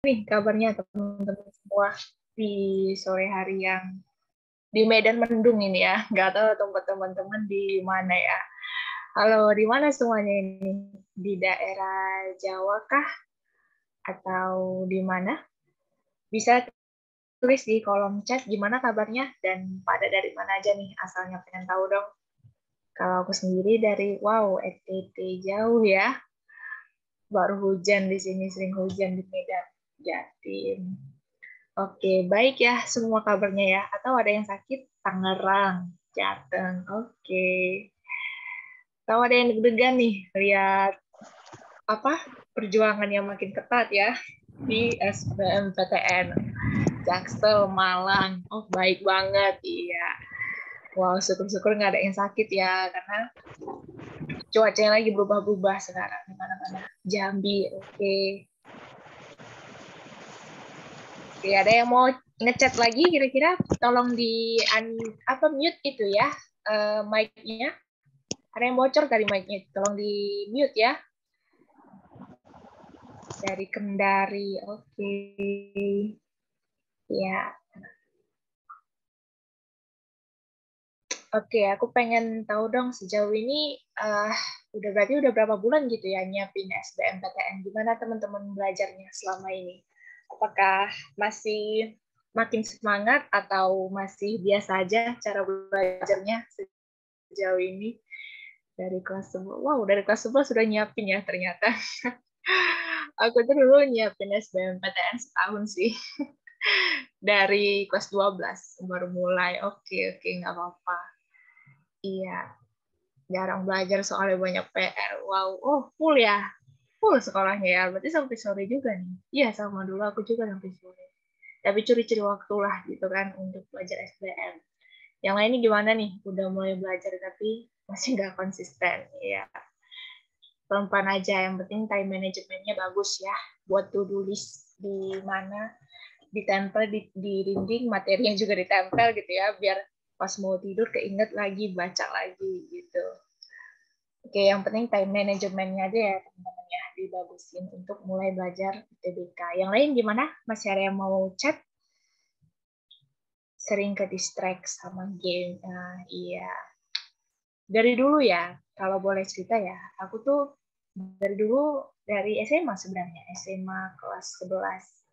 nih kabarnya teman-teman semua di sore hari yang di Medan mendung ini ya. Nggak tahu tempat teman-teman di mana ya. Halo, di mana semuanya ini? Di daerah Jawa kah? Atau di mana? Bisa tulis di kolom chat gimana kabarnya dan pada dari mana aja nih asalnya pengen tahu dong. Kalau aku sendiri dari wow, NTT jauh ya. Baru hujan di sini, sering hujan di Medan. Jatim. Oke, baik ya semua kabarnya ya. Atau ada yang sakit? Tangerang, Jateng. Oke. Tahu ada yang deg-degan nih lihat apa perjuangan yang makin ketat ya di SBMPTN Jaksel Malang. Oh, baik banget. Iya. Wow, syukur-syukur nggak ada yang sakit ya karena cuacanya lagi berubah-ubah sekarang di mana-mana. Jambi, oke. Oke, ada yang mau ngechat lagi kira-kira tolong di apa mute itu ya mic-nya. Ada yang bocor dari mic-nya, tolong di mute ya. Dari Kendari, oke. Ya, oke. Aku pengen tahu dong sejauh ini udah berarti udah berapa bulan gitu ya nyiapin SBMPTN. Gimana teman-teman belajarnya selama ini? Apakah masih makin semangat atau masih biasa aja cara belajarnya sejauh ini? Dari kelas 11. Wow, dari kelas 11 sudah nyiapin ya ternyata. Aku tuh dulu nyiapin SBMPTN setahun sih. Dari kelas 12 baru mulai. Oke, oke, nggak apa-apa. Iya, jarang belajar soalnya banyak PR. Wow, oh full ya. Full sekolahnya ya. Berarti sampai sore juga nih. Iya, sama dulu aku juga sampai sore. Tapi curi-curi waktu lah gitu kan untuk belajar SBM. Yang lainnya gimana nih? Udah mulai belajar tapi masih nggak konsisten. Iya, pelan-pelan aja. Yang penting time manajemennya bagus ya. Buat to-do list di mana, ditempel di dinding, materinya juga ditempel gitu ya, biar pas mau tidur keinget lagi, baca lagi gitu. Oke, yang penting time manajemennya aja ya teman-teman ya, dibagusin untuk mulai belajar ITBK. Yang lain gimana? Masih ada yang mau chat? Sering ke distract sama game. Nah, iya. Dari dulu ya, kalau boleh cerita ya, aku tuh dari dulu dari SMA sebenarnya, SMA kelas 11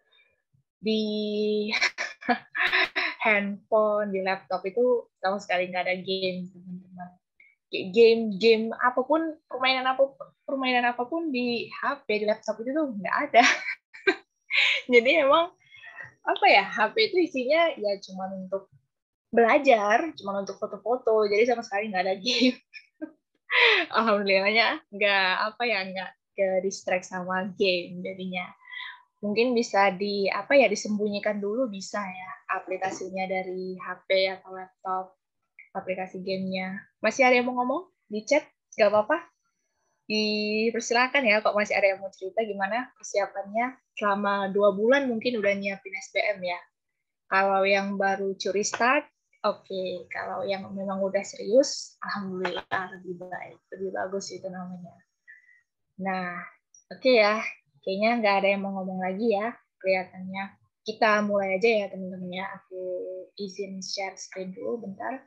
di handphone, di laptop itu sama sekali nggak ada game, teman-teman. Game apapun, permainan apapun di HP, di laptop itu tuh nggak ada. Jadi emang apa ya, HP itu isinya ya cuma untuk belajar, cuma untuk foto-foto. Jadi sama sekali nggak ada game. Alhamdulillahnya nggak apa ya, nggak ke distract sama game jadinya. Mungkin bisa di apa ya, disembunyikan dulu bisa ya aplikasinya dari HP atau laptop, aplikasi gamenya. Masih ada yang mau ngomong di chat? Gak apa-apa. Dipersilakan ya kok masih ada yang mau cerita gimana persiapannya selama 2 bulan mungkin udah nyiapin SBM ya. Kalau yang baru curi start, oke. Okay. Kalau yang memang udah serius, alhamdulillah lebih baik, lebih bagus itu namanya. Nah, oke okay ya. Kayaknya nggak ada yang mau ngomong lagi ya, kelihatannya. Kita mulai aja ya teman-teman ya. Aku izin share screen dulu bentar.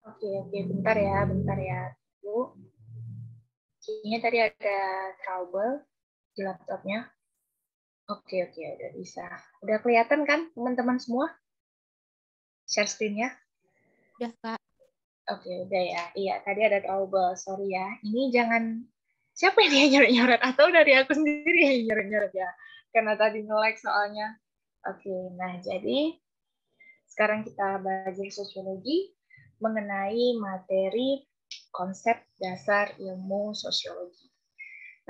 Oke, bentar ya, Bu. Kayaknya tadi ada trouble di laptopnya. Oke, udah bisa. Udah kelihatan kan teman-teman semua share screen-nya? Udah, Kak. Oke, udah ya. Iya, tadi ada trouble. Sorry ya. Ini jangan siapa yang dia nyoret-nyoret atau dari aku sendiri yang nyoret-nyoret ya. Karena tadi nge-lag soalnya. Oke, nah jadi sekarang kita belajar sosiologi mengenai materi konsep dasar ilmu sosiologi.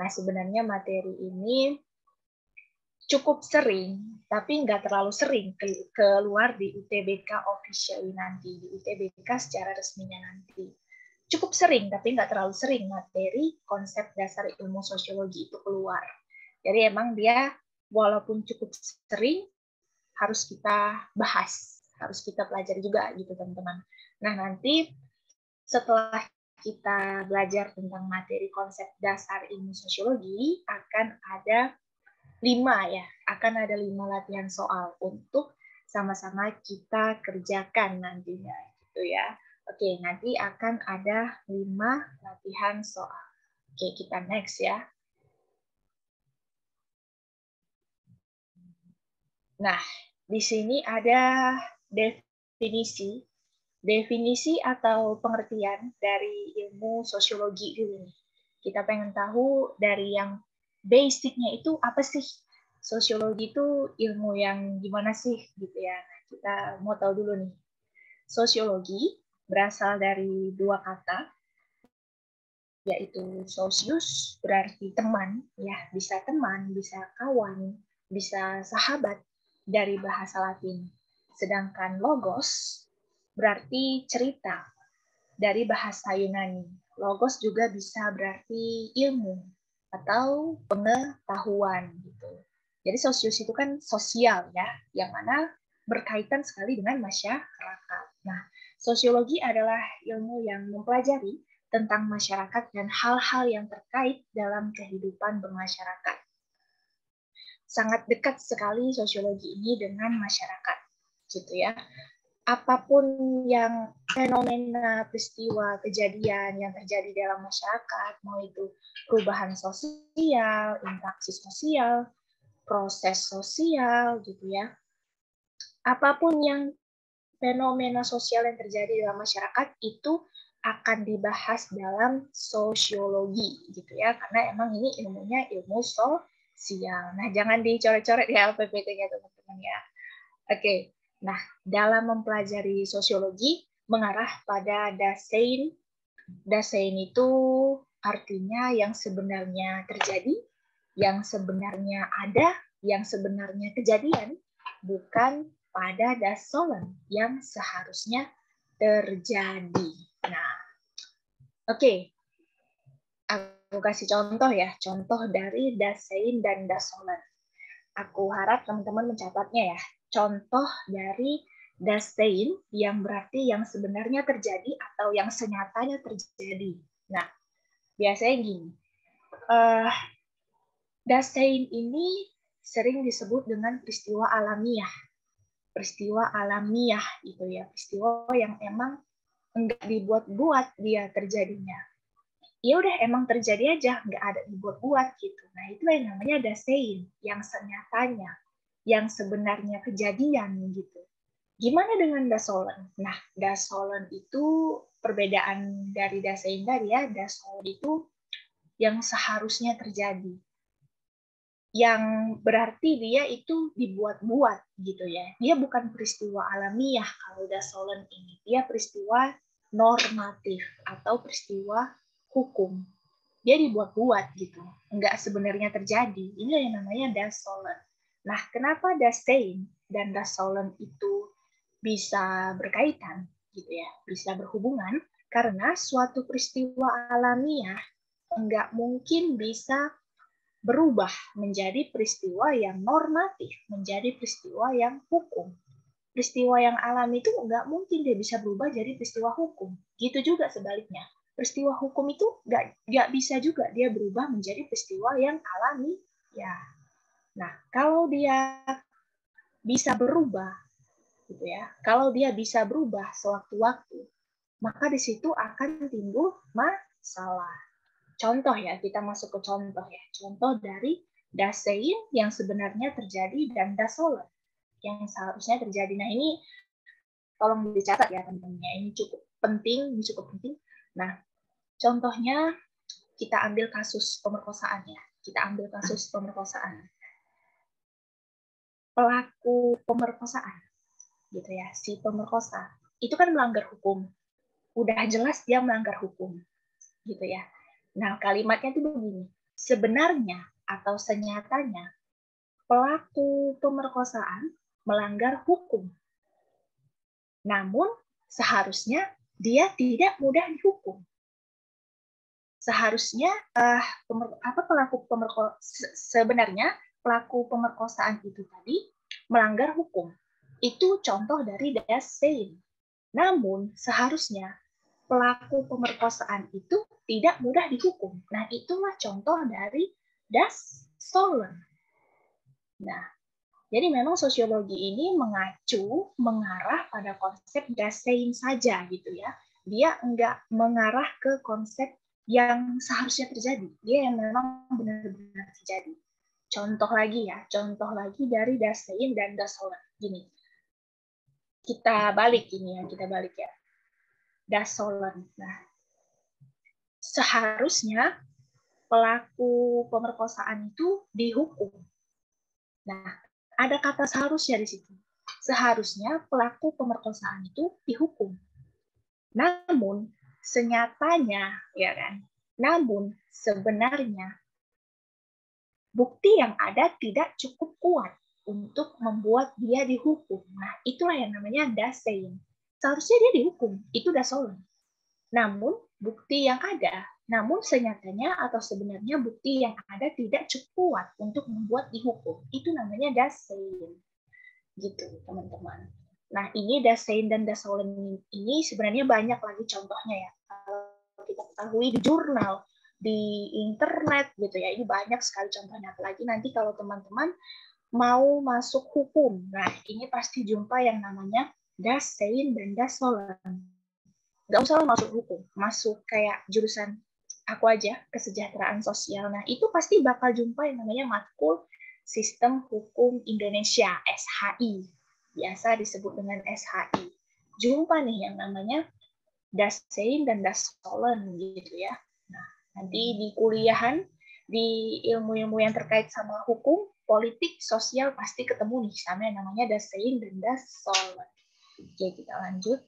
Nah, sebenarnya materi ini cukup sering, tapi nggak terlalu sering keluar di UTBK officially nanti, di UTBK secara resminya nanti. Cukup sering, tapi nggak terlalu sering materi konsep dasar ilmu sosiologi itu keluar. Jadi emang dia walaupun cukup sering, harus kita bahas, harus kita pelajari juga gitu teman-teman. Nah nanti setelah kita belajar tentang materi konsep dasar ilmu sosiologi, akan ada 5 latihan soal untuk sama-sama kita kerjakan nantinya gitu ya. Oke, nanti akan ada 5 latihan soal. Oke, kita next ya. Nah, di sini ada definisi. Definisi atau pengertian dari ilmu sosiologi dulu nih. Kita pengen tahu dari yang basicnya itu apa sih? Sosiologi itu ilmu yang gimana sih gitu ya. Nah, kita mau tahu dulu nih. Sosiologi berasal dari 2 kata, yaitu socius berarti teman, ya bisa teman, bisa kawan, bisa sahabat dari bahasa Latin. Sedangkan logos berarti cerita dari bahasa Yunani. Logos juga bisa berarti ilmu atau pengetahuan gitu. Jadi sosius itu kan sosial ya, yang mana berkaitan sekali dengan masyarakat. Nah, sosiologi adalah ilmu yang mempelajari tentang masyarakat dan hal-hal yang terkait dalam kehidupan bermasyarakat. Sangat dekat sekali sosiologi ini dengan masyarakat, gitu ya. Apapun yang fenomena, peristiwa, kejadian yang terjadi dalam masyarakat, mau itu perubahan sosial, interaksi sosial, proses sosial, gitu ya. Apapun yang fenomena sosial yang terjadi dalam masyarakat itu akan dibahas dalam sosiologi gitu ya, karena emang ini ilmunya ilmu sosial. Nah, jangan dicoret-coret ya PPT-nya teman-teman ya. Oke. Nah, dalam mempelajari sosiologi mengarah pada Dasein. Dasein itu artinya yang sebenarnya terjadi, yang sebenarnya ada, yang sebenarnya kejadian, bukan pada dasolen yang seharusnya terjadi. Nah, oke. Aku kasih contoh ya, contoh dari Dasein dan Dasolen. Aku harap teman-teman mencatatnya ya. Contoh dari Dasein yang berarti yang sebenarnya terjadi atau yang senyatanya terjadi. Nah, biasanya gini. Dasein ini sering disebut dengan peristiwa alamiah. Peristiwa alamiah itu ya, peristiwa yang emang enggak dibuat-buat dia terjadinya. Ya udah emang terjadi aja, nggak ada dibuat-buat gitu. Nah, itu yang namanya dasein, yang senyatanya, yang sebenarnya kejadian gitu. Gimana dengan dasolen? Nah, dasolen itu perbedaan dari dasein tadi ya, dasolen itu yang seharusnya terjadi. Yang berarti dia itu dibuat-buat gitu ya. Dia bukan peristiwa alamiah kalau dasolen ini. Dia peristiwa normatif atau peristiwa hukum. Dia dibuat-buat gitu, nggak sebenarnya terjadi. Ini yang namanya dasolen. Nah, kenapa dasein dan dasolen itu bisa berkaitan gitu ya, bisa berhubungan? Karena suatu peristiwa alamiah nggak mungkin bisa berubah menjadi peristiwa yang normatif, menjadi peristiwa yang hukum. Peristiwa yang alami itu nggak mungkin dia bisa berubah jadi peristiwa hukum. Gitu juga sebaliknya. Peristiwa hukum itu nggak bisa juga dia berubah menjadi peristiwa yang alami. Ya, nah kalau dia bisa berubah, gitu ya, kalau dia bisa berubah sewaktu-waktu, maka di situ akan timbul masalah. Contoh ya, kita masuk ke contoh ya. Contoh dari das Sein yang sebenarnya terjadi dan das Sollen yang seharusnya terjadi. Nah, ini tolong dicatat ya teman-teman. Ini cukup penting, Nah, contohnya kita ambil kasus pemerkosaan ya. Kita ambil kasus pemerkosaan. Pelaku pemerkosaan gitu ya, si pemerkosa itu kan melanggar hukum. Udah jelas dia melanggar hukum gitu ya. Nah, kalimatnya itu begini. Sebenarnya atau senyatanya pelaku pemerkosaan melanggar hukum. Namun seharusnya dia tidak mudah dihukum. Seharusnya sebenarnya pelaku pemerkosaan itu tadi melanggar hukum. Itu contoh dari das Sein. Namun seharusnya pelaku pemerkosaan itu tidak mudah dihukum. Nah, itulah contoh dari das Sollen. Nah, jadi memang sosiologi ini mengarah pada konsep das Sein saja gitu ya. Dia enggak mengarah ke konsep yang seharusnya terjadi. Dia yang memang benar-benar terjadi. Contoh lagi dari das Sein dan das Sollen. Gini, kita balik ya. Das Sollen. Nah, seharusnya pelaku pemerkosaan itu dihukum. Nah, ada kata seharusnya di situ. Seharusnya pelaku pemerkosaan itu dihukum. Namun senyatanya, ya kan? Namun sebenarnya bukti yang ada tidak cukup kuat untuk membuat dia dihukum. Nah, itulah yang namanya das Sein. Seharusnya dia dihukum, itu das Sollen. Namun bukti yang ada, namun senyatanya atau sebenarnya bukti yang ada tidak cukup kuat untuk membuat dihukum. Itu namanya das Sein. Gitu, teman-teman. Nah, ini das Sein dan das Sollen ini sebenarnya banyak lagi contohnya ya. Kalau kita ketahui di jurnal, di internet gitu ya, ini banyak sekali contohnya. Apalagi nanti kalau teman-teman mau masuk hukum, nah ini pasti jumpa yang namanya das Sein dan das Sollen. Nggak usah masuk hukum, masuk kayak jurusan aku aja, kesejahteraan sosial. Nah, itu pasti bakal jumpa yang namanya matkul Sistem Hukum Indonesia, SHI. Biasa disebut dengan SHI. Jumpa nih yang namanya das Sein dan das Sollen gitu ya. Nah, nanti di kuliahan, di ilmu-ilmu yang terkait sama hukum, politik, sosial, pasti ketemu nih sama yang namanya das Sein dan das Sollen. Oke, kita lanjut.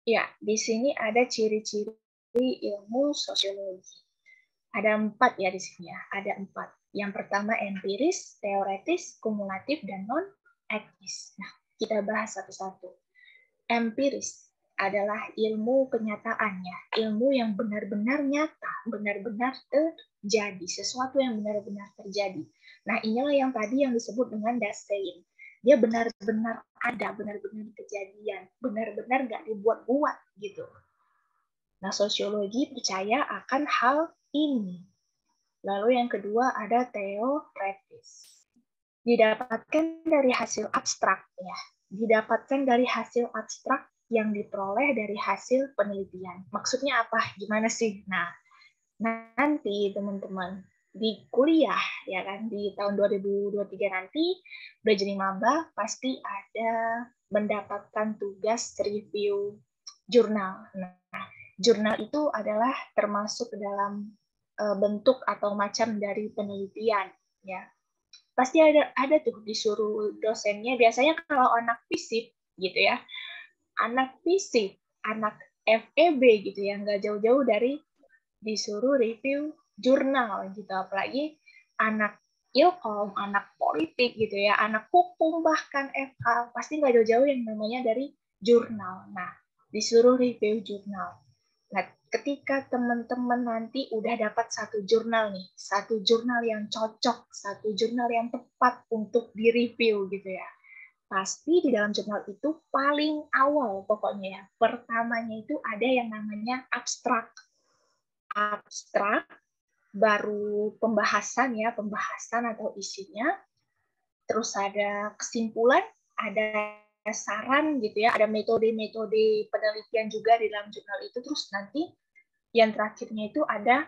Ya, di sini ada ciri-ciri ilmu sosiologi. Ada 4 ya di sini ya, ada 4. Yang pertama empiris, teoretis, kumulatif, dan non-ektis. Nah, kita bahas satu-satu. Empiris adalah ilmu kenyataannya, ilmu yang benar-benar nyata, benar-benar terjadi, sesuatu yang benar-benar terjadi. Nah, inilah yang tadi yang disebut dengan das Sein. Dia benar-benar ada, benar-benar kejadian, benar-benar nggak dibuat-buat gitu. Nah, sosiologi percaya akan hal ini. Lalu yang kedua ada teoretis. Didapatkan dari hasil abstrak ya. Didapatkan dari hasil abstrak yang diperoleh dari hasil penelitian. Maksudnya apa? Gimana sih? Nah, nanti teman-teman di kuliah ya kan di tahun 2023 nanti udah jadi maba pasti ada mendapatkan tugas review jurnal. Nah, jurnal itu adalah termasuk dalam bentuk atau macam dari penelitian ya. Pasti ada tuh disuruh dosennya biasanya kalau anak fisip gitu ya. Anak fisip, anak FEB gitu ya, nggak jauh-jauh dari disuruh review jurnal gitu, apalagi anak ilkom, anak politik gitu ya, anak hukum bahkan FH pasti nggak jauh-jauh yang namanya dari jurnal. Nah, disuruh review jurnal. Nah, ketika teman-teman nanti udah dapat satu jurnal nih, satu jurnal yang cocok, satu jurnal yang tepat untuk direview gitu ya. Pasti di dalam jurnal itu paling awal pokoknya ya, pertamanya itu ada yang namanya abstrak. Abstrak, baru pembahasan atau isinya, terus ada kesimpulan, ada saran gitu ya, ada metode-metode penelitian juga di dalam jurnal itu. Terus nanti yang terakhirnya itu ada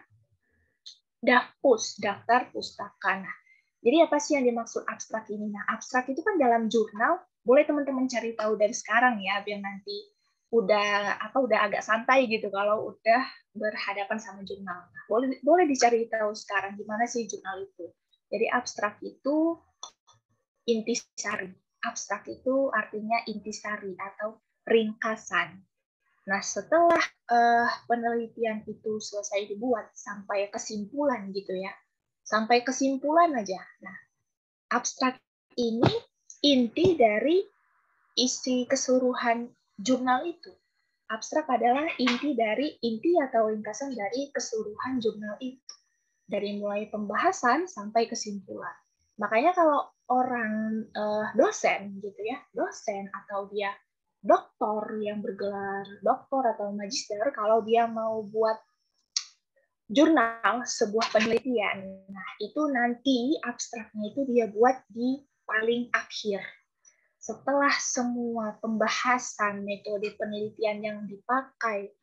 DAFPUS, daftar pustaka. Nah, jadi apa sih yang dimaksud abstrak ini? Nah, abstrak itu kan dalam jurnal, boleh teman-teman cari tahu dari sekarang ya, biar nanti udah agak santai gitu kalau udah berhadapan sama jurnal. Nah, boleh dicari tahu sekarang gimana sih jurnal itu. Jadi abstrak itu intisari. Abstrak itu artinya intisari atau ringkasan. Nah, setelah penelitian itu selesai dibuat sampai kesimpulan gitu ya, sampai kesimpulan aja. Nah, abstrak ini inti dari isi keseluruhan jurnal itu. Abstrak adalah inti atau ringkasan dari keseluruhan jurnal itu. Dari mulai pembahasan sampai kesimpulan. Makanya kalau orang dosen gitu ya, dosen atau dia doktor yang bergelar doktor atau magister, kalau dia mau buat jurnal sebuah penelitian, nah itu nanti abstraknya itu dia buat di paling akhir. Setelah semua pembahasan metode penelitian yang dipakai,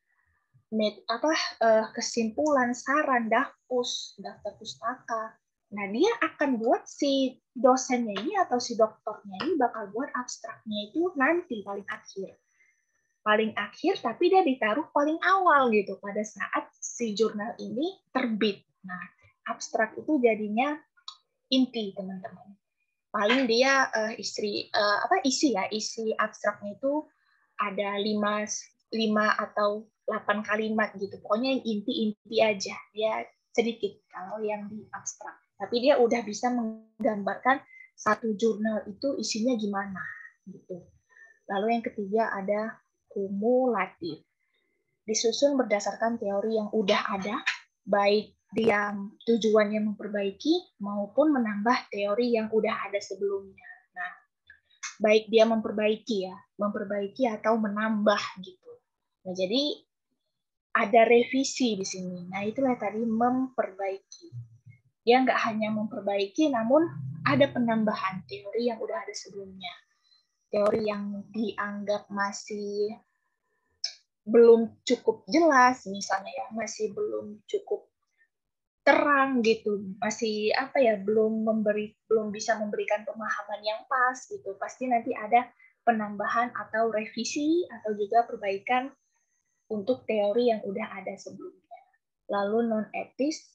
kesimpulan, saran, daftar pustaka, nah dia akan buat si dosennya ini atau si dokternya ini bakal buat abstraknya itu nanti paling akhir. Paling akhir, tapi dia ditaruh paling awal gitu pada saat si jurnal ini terbit. Nah, abstrak itu jadinya inti, teman-teman. Paling dia isi abstraknya itu ada 5 atau 8 kalimat gitu. Pokoknya yang inti-inti aja. Dia sedikit kalau yang di abstrak. Tapi dia udah bisa menggambarkan satu jurnal itu isinya gimana gitu. Lalu yang ketiga ada kumulatif. Disusun berdasarkan teori yang udah ada, baik dia tujuannya memperbaiki maupun menambah teori yang udah ada sebelumnya. Nah, baik dia memperbaiki atau menambah gitu. Nah, jadi ada revisi di sini. Nah, itulah tadi memperbaiki. Dia nggak hanya memperbaiki, namun ada penambahan teori yang udah ada sebelumnya. Teori yang dianggap masih belum cukup jelas, misalnya ya, masih belum cukup terang gitu, masih belum bisa memberikan pemahaman yang pas gitu. Pasti nanti ada penambahan atau revisi atau juga perbaikan untuk teori yang udah ada sebelumnya. Lalu non-etis,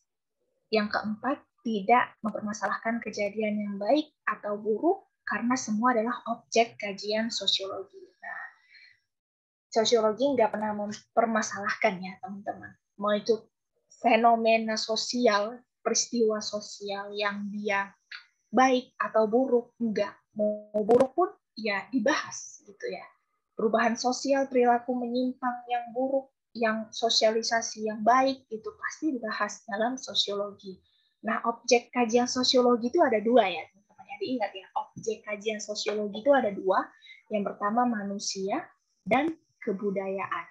yang keempat, tidak mempermasalahkan kejadian yang baik atau buruk karena semua adalah objek kajian sosiologi. Nah, sosiologi nggak pernah mempermasalahkan ya teman-teman. Mau itu fenomena sosial, peristiwa sosial yang dia baik atau buruk, enggak. Mau buruk pun ya dibahas gitu ya. Perubahan sosial, perilaku menyimpang yang buruk, yang sosialisasi yang baik, itu pasti dibahas dalam sosiologi. Nah, objek kajian sosiologi itu ada dua ya, teman-teman. Jadi ingat ya, objek kajian sosiologi itu ada dua. Yang pertama manusia dan kebudayaan.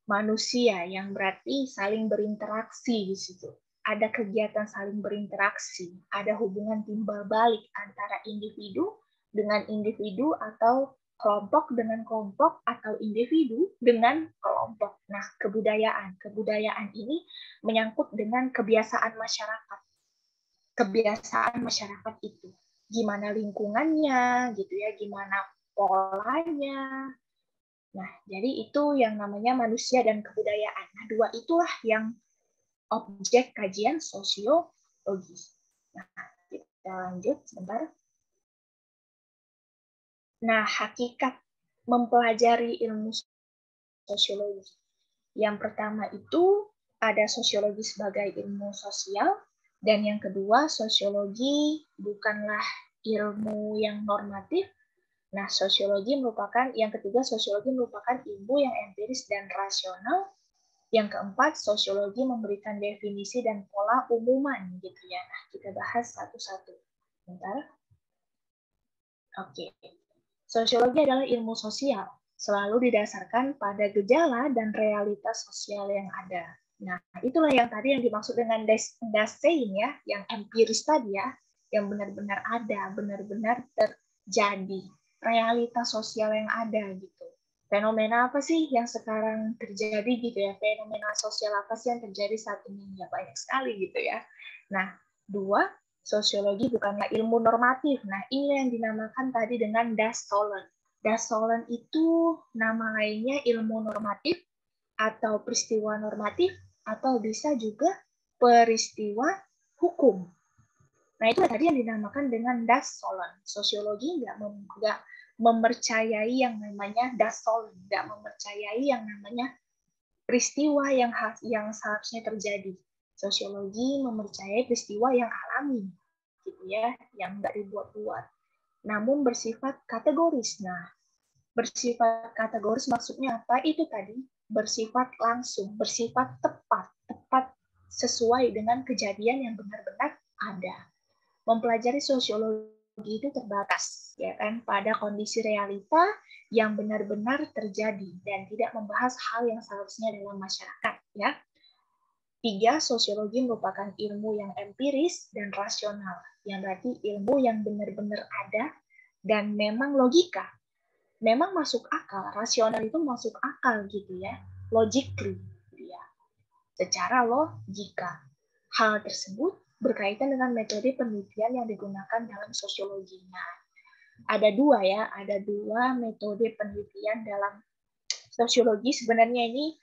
Manusia yang berarti saling berinteraksi di situ. Ada kegiatan saling berinteraksi, ada hubungan timbal balik antara individu dengan individu atau kelompok dengan kelompok atau individu dengan kelompok. Nah, kebudayaan ini menyangkut dengan kebiasaan masyarakat. Kebiasaan masyarakat itu, gimana lingkungannya, gitu ya, gimana polanya. Nah, jadi itu yang namanya manusia dan kebudayaan. Nah, dua itulah yang objek kajian sosiologi. Nah, kita lanjut sebentar. Nah, hakikat mempelajari ilmu sosiologi. Yang pertama itu ada sosiologi sebagai ilmu sosial, dan yang kedua sosiologi bukanlah ilmu yang normatif. Nah, yang ketiga sosiologi merupakan ilmu yang empiris dan rasional. Yang keempat, sosiologi memberikan definisi dan pola umuman gitu ya. Nah, kita bahas satu-satu. Bentar. Oke. Sosiologi adalah ilmu sosial, selalu didasarkan pada gejala dan realitas sosial yang ada. Nah, itulah yang tadi yang dimaksud dengan Dasein ya, yang empiris tadi ya, yang benar-benar ada, benar-benar terjadi. realitas sosial yang ada gitu. Fenomena apa sih yang sekarang terjadi gitu ya? Fenomena sosial apa sih yang terjadi saat ini? Ya banyak sekali gitu ya. Nah, 2, sosiologi bukanlah ilmu normatif. Nah, ini yang dinamakan tadi dengan Das Sollen. Das Sollen itu nama lainnya ilmu normatif atau peristiwa normatif atau bisa juga peristiwa hukum. Nah, itu tadi yang dinamakan dengan Das Sollen. Sosiologi nggak mempercayai yang namanya Das Sollen, nggak mempercayai yang namanya peristiwa yang seharusnya terjadi. Sosiologi mempercayai peristiwa yang alami, gitu ya, yang nggak dibuat-buat. Namun bersifat kategoris. Nah, bersifat kategoris maksudnya apa? Itu tadi bersifat langsung, bersifat tepat sesuai dengan kejadian yang benar-benar ada. Mempelajari sosiologi itu terbatas, ya kan, pada kondisi realita yang benar-benar terjadi dan tidak membahas hal yang seharusnya dalam masyarakat, ya. 3, sosiologi merupakan ilmu yang empiris dan rasional, yang berarti ilmu yang benar-benar ada dan memang logika. Memang masuk akal, rasional itu masuk akal gitu ya, logically, ya. Secara logika. Hal tersebut berkaitan dengan metode penelitian yang digunakan dalam sosiologi. Nah, ada 2 ya, ada 2 metode penelitian dalam sosiologi. Sebenarnya ini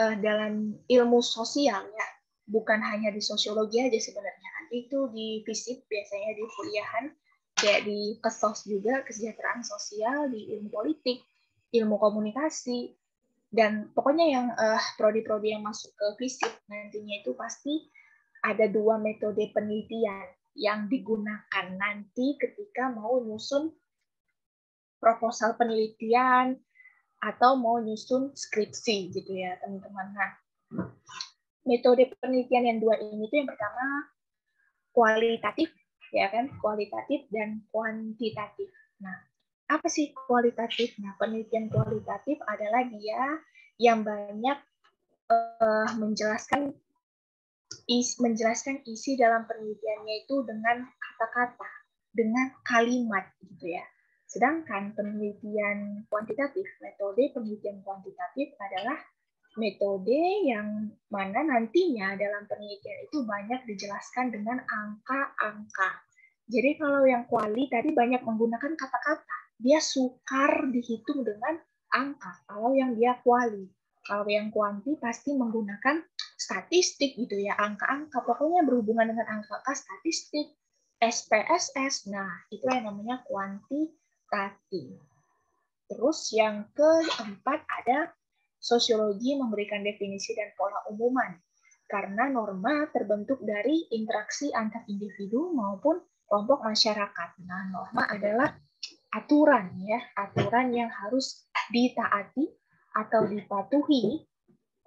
dalam ilmu sosial ya, bukan hanya di sosiologi aja sebenarnya. Nanti itu di FISIP biasanya di kuliahan, kayak di KESOS juga, kesejahteraan sosial, di ilmu politik, ilmu komunikasi, dan pokoknya yang prodi-prodi yang masuk ke FISIP nantinya itu pasti ada 2 metode penelitian yang digunakan nanti ketika mau nyusun proposal penelitian atau mau nyusun skripsi gitu ya teman-teman. Nah, metode penelitian yang 2 ini tuh yang pertama kualitatif, ya kan, kualitatif dan kuantitatif. Nah, apa sih kualitatif? Nah, penelitian kualitatif adalah dia yang banyak menjelaskan isi dalam penelitiannya itu dengan kata-kata, dengan kalimat gitu ya. Sedangkan penelitian kuantitatif, metode penelitian kuantitatif adalah metode yang mana nantinya dalam penelitian itu banyak dijelaskan dengan angka-angka. Jadi kalau yang kuali tadi banyak menggunakan kata-kata, dia sukar dihitung dengan angka. Kalau yang dia kuali, kalau yang kuanti pasti menggunakan statistik gitu ya, angka-angka. Pokoknya berhubungan dengan angka-angka, statistik, SPSS. Nah, itu yang namanya kuantitatif. Terus yang keempat ada sosiologi memberikan definisi dan pola umuman. Karena norma terbentuk dari interaksi antar individu maupun kelompok masyarakat. Nah, norma adalah aturan ya, aturan yang harus ditaati atau dipatuhi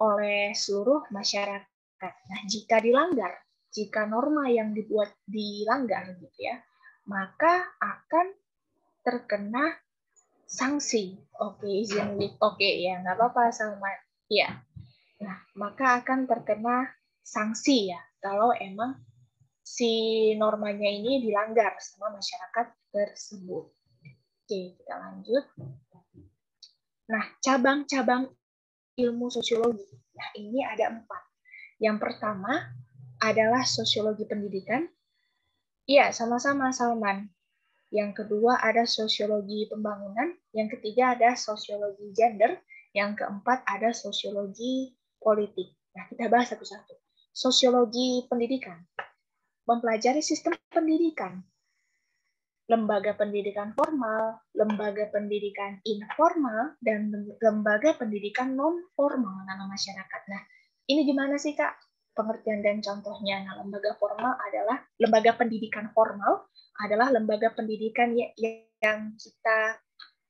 oleh seluruh masyarakat. Nah, jika dilanggar, jika norma yang dibuat dilanggar gitu ya, maka akan terkena sanksi. Oke, izin oke ya, nggak apa-apa sama ya. Nah, maka akan terkena sanksi ya kalau emang si normanya ini dilanggar sama masyarakat tersebut. Oke, kita lanjut. Nah, cabang-cabang ilmu sosiologi. Nah, ini ada 4. Yang pertama adalah sosiologi pendidikan. Iya, sama-sama Salman. Yang kedua ada sosiologi pembangunan. Yang ketiga ada sosiologi gender. Yang keempat ada sosiologi politik. Nah, kita bahas satu-satu. Sosiologi pendidikan. Mempelajari sistem pendidikan. Lembaga pendidikan formal, lembaga pendidikan informal, dan lembaga pendidikan non-formal dalam masyarakat. Nah, ini gimana sih, Kak? Pengertian dan contohnya. Nah, lembaga formal adalah lembaga pendidikan formal adalah lembaga pendidikan yang kita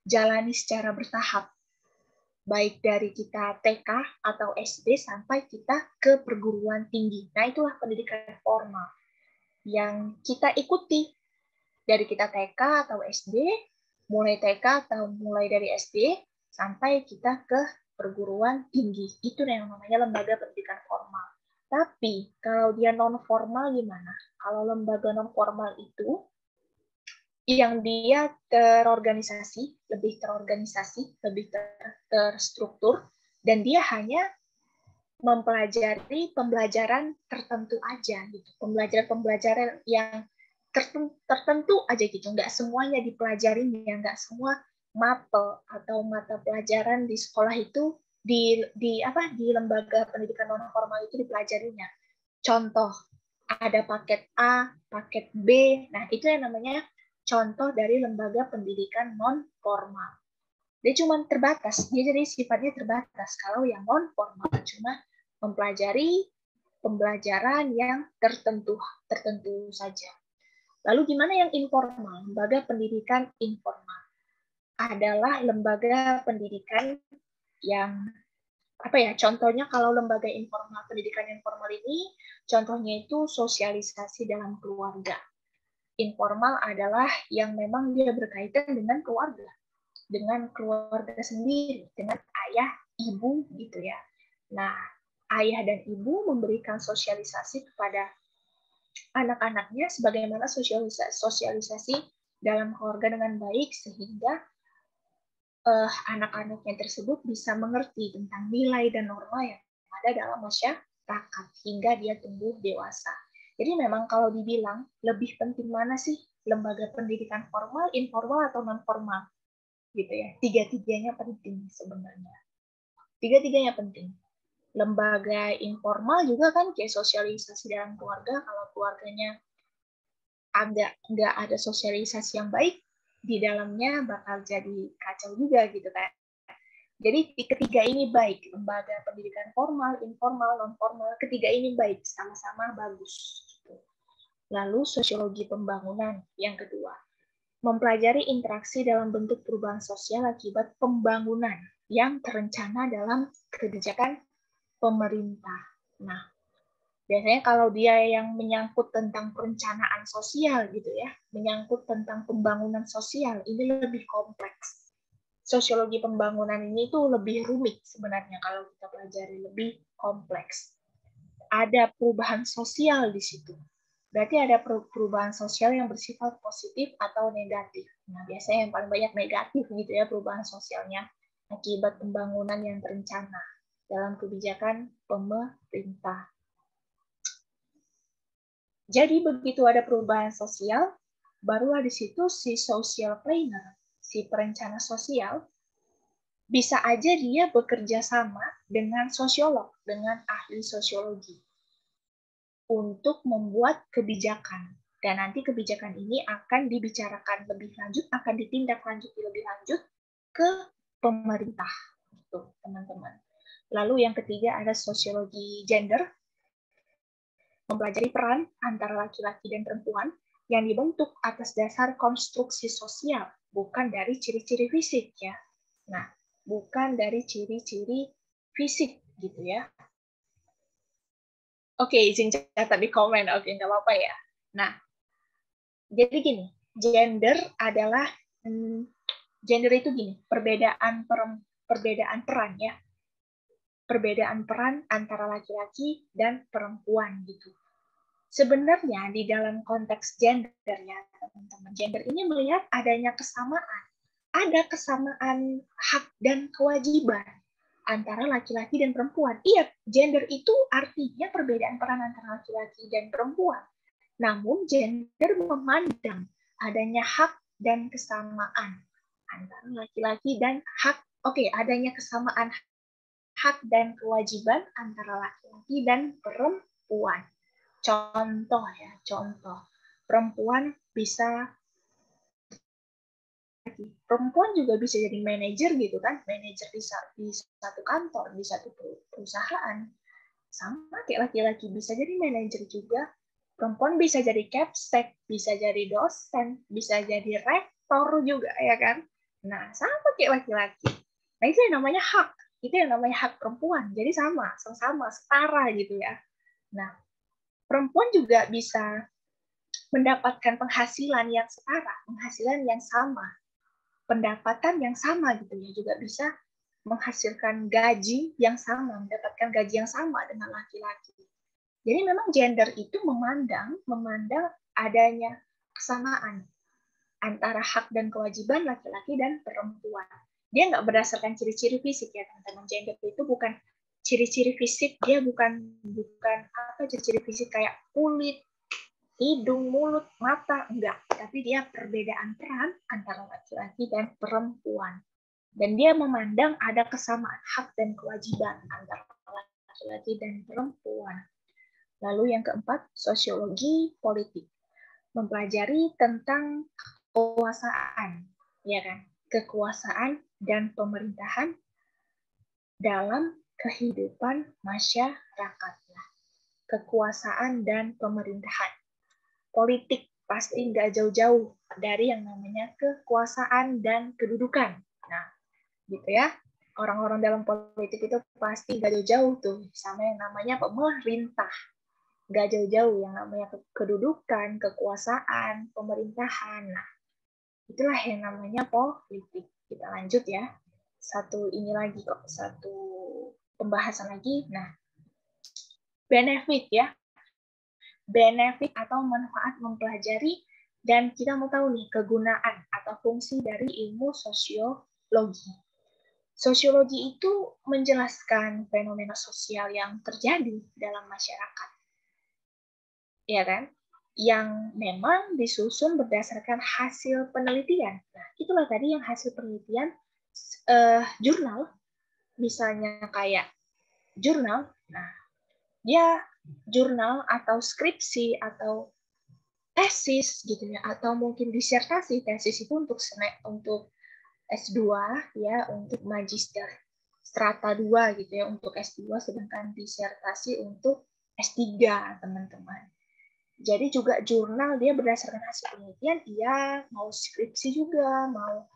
jalani secara bertahap. Baik dari kita TK atau SD sampai kita ke perguruan tinggi. Nah, itulah pendidikan formal yang kita ikuti dari kita TK atau SD, mulai TK atau mulai dari SD, sampai kita ke perguruan tinggi. Itu yang namanya lembaga pendidikan formal. Tapi, kalau dia non-formal gimana? Kalau lembaga non-formal itu, yang dia terorganisasi, lebih terstruktur, dan dia hanya mempelajari pembelajaran tertentu aja gitu, pembelajaran yang tertentu aja gitu, nggak semuanya dipelajarin ya, nggak semua mapel atau mata pelajaran di sekolah itu di lembaga pendidikan non formal itu dipelajarinya. Contoh, ada paket A, paket B, nah itu yang namanya contoh dari lembaga pendidikan non formal. Dia cuma terbatas, dia jadi sifatnya terbatas. Kalau yang non formal cuma mempelajari pembelajaran yang tertentu saja. Lalu gimana yang informal? Lembaga pendidikan informal adalah lembaga pendidikan yang contohnya kalau lembaga informal, pendidikan informal ini contohnya itu sosialisasi dalam keluarga. Informal adalah yang memang dia berkaitan dengan keluarga sendiri, dengan ayah, ibu gitu ya. Nah, ayah dan ibu memberikan sosialisasi kepada anak-anaknya sebagaimana sosialisasi dalam keluarga dengan baik sehingga anak-anaknya tersebut bisa mengerti tentang nilai dan norma yang ada dalam masyarakat hingga dia tumbuh dewasa. Jadi memang kalau dibilang lebih penting mana sih lembaga pendidikan formal, informal, atau non formal? Gitu ya. Tiga-tiganya penting sebenarnya. Tiga-tiganya penting. Lembaga informal juga kan kayak sosialisasi dalam keluarga, kalau keluarganya nggak ada sosialisasi yang baik, di dalamnya bakal jadi kacau juga gitu kan. Jadi ketiga ini baik, lembaga pendidikan formal, informal, non formal, ketiga ini baik, sama-sama bagus. Lalu sosiologi pembangunan yang kedua, mempelajari interaksi dalam bentuk perubahan sosial akibat pembangunan yang terencana dalam kebijakan pemerintah. Nah, biasanya kalau dia yang menyangkut tentang perencanaan sosial gitu ya, menyangkut tentang pembangunan sosial, ini lebih kompleks. Sosiologi pembangunan ini tuh lebih rumit sebenarnya kalau kita pelajari, lebih kompleks. Ada perubahan sosial di situ. Berarti ada perubahan sosial yang bersifat positif atau negatif. Nah, biasanya yang paling banyak negatif gitu ya perubahan sosialnya akibat pembangunan yang terencana dalam kebijakan pemerintah. Jadi begitu ada perubahan sosial, barulah di situ si social planner, si perencana sosial, bisa aja dia bekerja sama dengan sosiolog, dengan ahli sosiologi untuk membuat kebijakan. Dan nanti kebijakan ini akan dibicarakan lebih lanjut, akan ditindaklanjuti lebih lanjut ke pemerintah. Gitu, teman-teman. Lalu yang ketiga ada sosiologi gender, mempelajari peran antara laki-laki dan perempuan yang dibentuk atas dasar konstruksi sosial, bukan dari ciri-ciri fisik ya. Nah, bukan dari ciri-ciri fisik gitu ya. Oke, izin catat di komen. Oke, nggak apa-apa ya. Nah, jadi gini, gender adalah gender itu gini, perbedaan peran ya. Perbedaan peran antara laki-laki dan perempuan gitu. Sebenarnya di dalam konteks gender ya, teman-teman, gender ini melihat adanya kesamaan. Ada kesamaan hak dan kewajiban antara laki-laki dan perempuan. Iya, gender itu artinya perbedaan peran antara laki-laki dan perempuan. Namun gender memandang adanya hak dan kesamaan antara laki-laki dan adanya kesamaan hak dan kewajiban antara laki-laki dan perempuan. Contoh ya, perempuan juga bisa jadi manajer gitu kan, manajer di satu kantor, di satu perusahaan. Sama kayak laki-laki bisa jadi manajer juga. Perempuan bisa jadi capsek, bisa jadi dosen, bisa jadi rektor juga ya kan. Nah, sama kayak laki-laki. Nah, itu yang namanya hak. Itu yang namanya hak perempuan. Jadi sama, setara gitu ya. Nah, perempuan juga bisa mendapatkan penghasilan yang setara, penghasilan yang sama, pendapatan yang sama gitu ya, juga bisa menghasilkan gaji yang sama, mendapatkan gaji yang sama dengan laki-laki. Jadi memang gender itu memandang adanya kesamaan antara hak dan kewajiban laki-laki dan perempuan. Dia nggak berdasarkan ciri-ciri fisik ya teman-teman. Gender itu bukan ciri-ciri fisik, dia bukan apa ciri-ciri fisik kayak kulit, hidung, mulut, mata, enggak. Tapi dia perbedaan peran antara laki-laki dan perempuan. Dan dia memandang ada kesamaan hak dan kewajiban antara laki-laki dan perempuan. Lalu yang keempat, sosiologi politik. Mempelajari tentang kekuasaan, ya kan? Kekuasaan dan pemerintahan dalam kehidupan masyarakat. Kekuasaan dan pemerintahan. Politik pasti nggak jauh-jauh dari yang namanya kekuasaan dan kedudukan. Nah, gitu ya. Orang-orang dalam politik itu pasti nggak jauh-jauh tuh sama yang namanya pemerintah. Nggak jauh-jauh yang namanya kedudukan, kekuasaan, pemerintahan. Nah, itulah yang namanya politik. Kita lanjut ya. Satu pembahasan lagi. Nah, benefit ya. Benefit atau manfaat mempelajari, dan kita mau tahu nih kegunaan atau fungsi dari ilmu sosiologi. Sosiologi itu menjelaskan fenomena sosial yang terjadi dalam masyarakat. Ya kan? Yang memang disusun berdasarkan hasil penelitian. Nah, itulah tadi yang hasil penelitian jurnal, misalnya kayak jurnal. Nah, dia jurnal atau skripsi atau tesis gitu ya, atau mungkin disertasi. Tesis itu untuk S2 ya, untuk magister strata 2 gitu ya, untuk S2, sedangkan disertasi untuk S3 teman-teman. Jadi juga jurnal dia berdasarkan hasil penelitian, dia mau skripsi juga, mau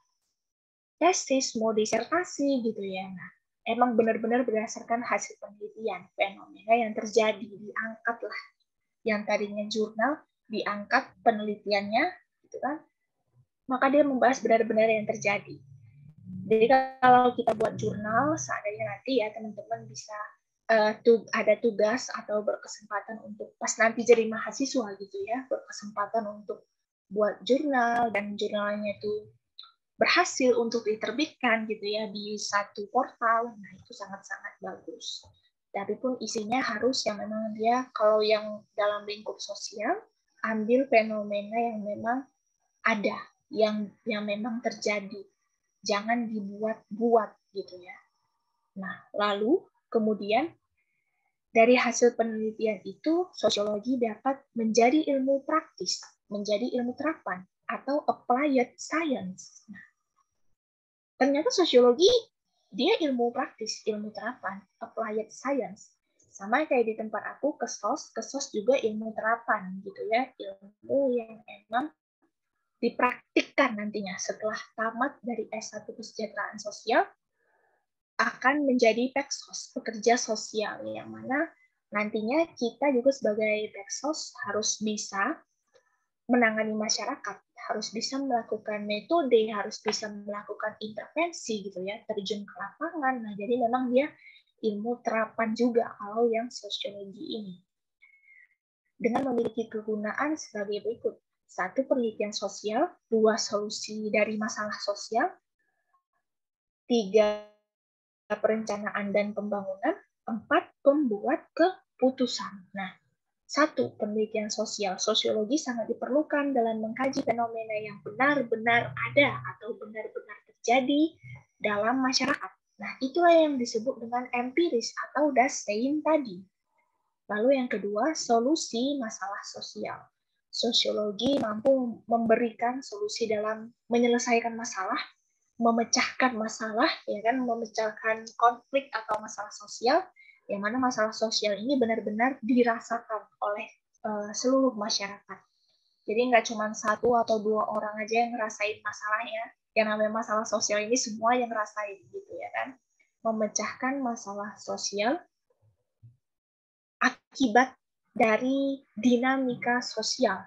tesis, mau disertasi gitu ya. Nah, emang benar-benar berdasarkan hasil penelitian, fenomena yang terjadi, diangkatlah. Yang tadinya jurnal, diangkat penelitiannya, gitu kan? Maka dia membahas benar-benar yang terjadi. Jadi kalau kita buat jurnal, seandainya nanti ya teman-teman bisa ada tugas atau berkesempatan untuk pas nanti jadi mahasiswa gitu ya, berkesempatan untuk buat jurnal, dan jurnalnya itu berhasil untuk diterbitkan gitu ya di satu portal, nah itu sangat-sangat bagus. Tapi pun isinya harus yang memang dia, kalau yang dalam lingkup sosial, ambil fenomena yang memang ada, yang memang terjadi. Jangan dibuat-buat gitu ya. Nah, lalu kemudian dari hasil penelitian itu, sosiologi dapat menjadi ilmu praktis, menjadi ilmu terapan, atau applied science. Nah, ternyata sosiologi dia ilmu praktis, ilmu terapan, applied science. Sama kayak di tempat aku, kesos juga ilmu terapan gitu ya, ilmu yang emang dipraktikkan nantinya setelah tamat dari S1 Kesejahteraan Sosial, akan menjadi peksos, pekerja sosial, yang mana nantinya kita juga sebagai peksos harus bisa menangani masyarakat, harus bisa melakukan metode, harus bisa melakukan intervensi gitu ya, terjun ke lapangan. Nah, jadi memang dia ilmu terapan juga kalau yang sosiologi ini. Dengan memiliki kegunaan sebagai berikut. 1. Penelitian sosial. 2. Solusi dari masalah sosial. 3. Perencanaan dan pembangunan. 4. Pembuat keputusan. Nah, 1. Penelitian sosial. Sosiologi sangat diperlukan dalam mengkaji fenomena yang benar-benar ada atau benar-benar terjadi dalam masyarakat. Nah, itulah yang disebut dengan empiris atau Dasein tadi. Lalu yang kedua, solusi masalah sosial. Sosiologi mampu memberikan solusi dalam menyelesaikan masalah, memecahkan masalah, ya kan, memecahkan konflik atau masalah sosial, yang mana masalah sosial ini benar-benar dirasakan oleh seluruh masyarakat. Jadi nggak cuma 1 atau 2 orang aja yang ngerasain masalahnya, yang namanya masalah sosial ini semua yang ngerasain gitu ya kan. Memecahkan masalah sosial akibat dari dinamika sosial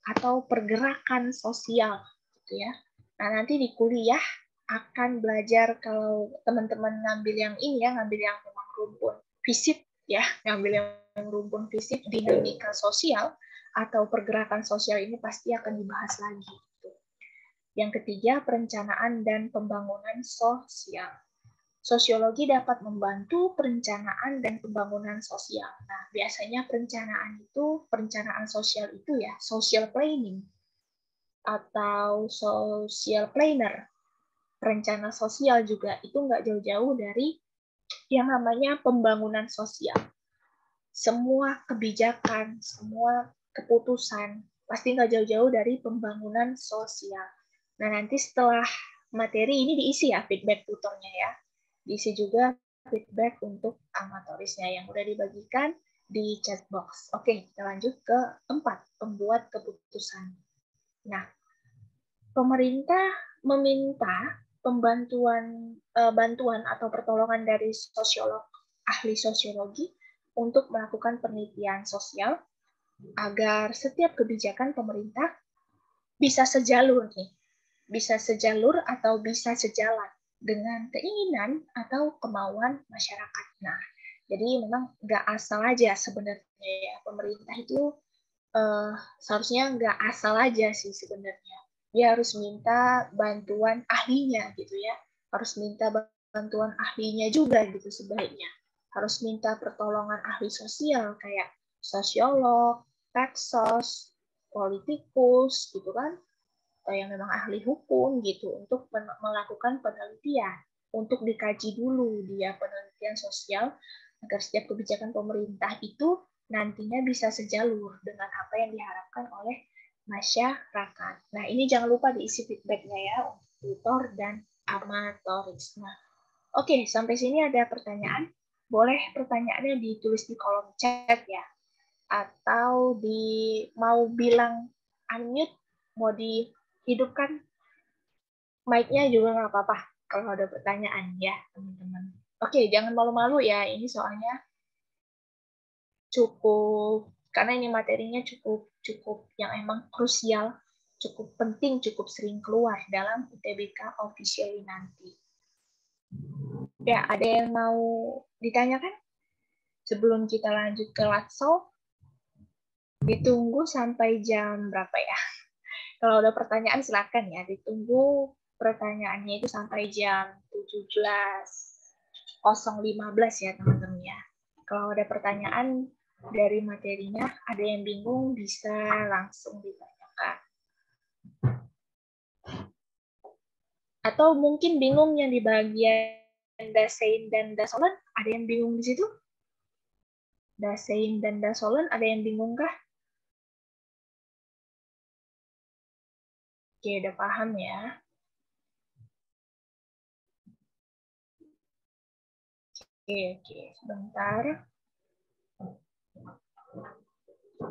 atau pergerakan sosial gitu ya. Nah, nanti di kuliah akan belajar, kalau teman-teman ngambil yang ini ya, ngambil yang memang rumpun fisik ya, ngambil yang rumpun fisik, dinamika sosial atau pergerakan sosial ini pasti akan dibahas lagi gitu. Yang ketiga, perencanaan dan pembangunan sosial. Sosiologi dapat membantu perencanaan dan pembangunan sosial. Nah, biasanya perencanaan sosial itu ya, social planning atau social planner. Perencana sosial juga itu nggak jauh-jauh dari yang namanya pembangunan sosial. Semua kebijakan, semua keputusan pasti nggak jauh-jauh dari pembangunan sosial. Nah, nanti setelah materi ini diisi ya feedback tutornya ya. Diisi juga feedback untuk amatorisnya yang udah dibagikan di chat box. Oke, kita lanjut ke 4, pembuat keputusan. Nah, pemerintah meminta bantuan atau pertolongan dari ahli sosiologi untuk melakukan penelitian sosial agar setiap kebijakan pemerintah bisa sejalur atau bisa sejalan dengan keinginan atau kemauan masyarakat. Nah, jadi memang nggak asal aja sebenarnya ya, pemerintah itu seharusnya nggak asal aja sih sebenarnya. Dia harus minta bantuan ahlinya gitu ya, harus minta bantuan ahlinya juga gitu sebaiknya. Harus minta pertolongan ahli sosial kayak sosiolog, taksos, politikus gitu kan, atau yang memang ahli hukum gitu untuk melakukan penelitian, untuk dikaji dulu dia penelitian sosial agar setiap kebijakan pemerintah itu nantinya bisa sejalur dengan apa yang diharapkan oleh masyarakat. Nah, ini jangan lupa diisi feedback-nya ya untuk tutor dan amatoris. Nah, oke, sampai sini ada pertanyaan. Boleh pertanyaannya ditulis di kolom chat ya. Atau mau bilang unmute, mau dihidupkan mic-nya juga nggak apa-apa kalau ada pertanyaan ya, teman-teman. Oke, jangan malu-malu ya. Ini soalnya karena ini materinya cukup yang emang krusial, cukup penting, cukup sering keluar dalam UTBK official nanti. Ya, ada yang mau ditanyakan sebelum kita lanjut ke Latsol? Ditunggu sampai jam berapa ya? Kalau ada pertanyaan silakan ya, ditunggu pertanyaannya itu sampai jam 17.015 ya teman-teman ya. Kalau ada pertanyaan dari materinya, ada yang bingung bisa langsung ditanyakan. Atau mungkin bingung yang di bagian Dasein dan Dasolen, ada yang bingung di situ? Dasein dan Dasolen, ada yang bingung kah? Oke, udah paham ya. Oke, sebentar.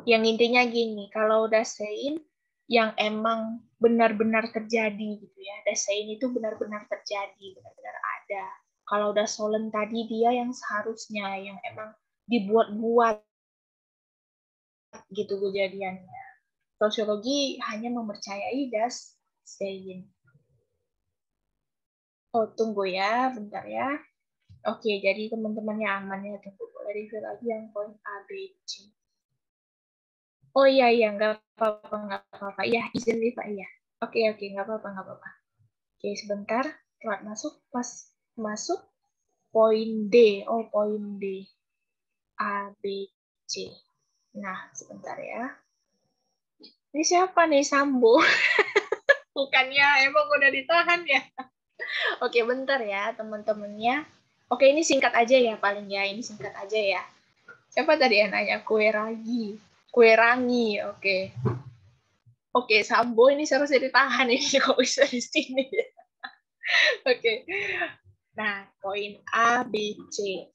Yang intinya gini, kalau Dasein yang emang benar-benar terjadi gitu ya. Dasein itu benar-benar terjadi, benar-benar ada. Kalau Dasolen tadi dia yang seharusnya, yang emang dibuat-buat gitu kejadiannya. Sosiologi hanya mempercayai Dasein. Oh, tunggu ya, bentar ya. Oke, jadi teman-temannya aman ya. Tunggu, boleh review lagi yang poin A, B, C. Oh iya, nggak apa-apa. Iya, izin Riva, iya. Oke, nggak apa-apa. Oke, sebentar. Telat pas masuk poin D. Oh, poin D. A, B, C. Nah, sebentar ya. Ini siapa nih, Sambo? Bukannya emang udah ditahan ya? Oke, bentar ya, teman-temannya. Oke, ini singkat aja ya, paling ya. Ini singkat aja ya. Siapa tadi yang nanya? Kue rangi, oke. Oke, Sambo ini seharusnya ditahan ini, kok bisa di sini ya. Oke. Nah, poin A, B, C.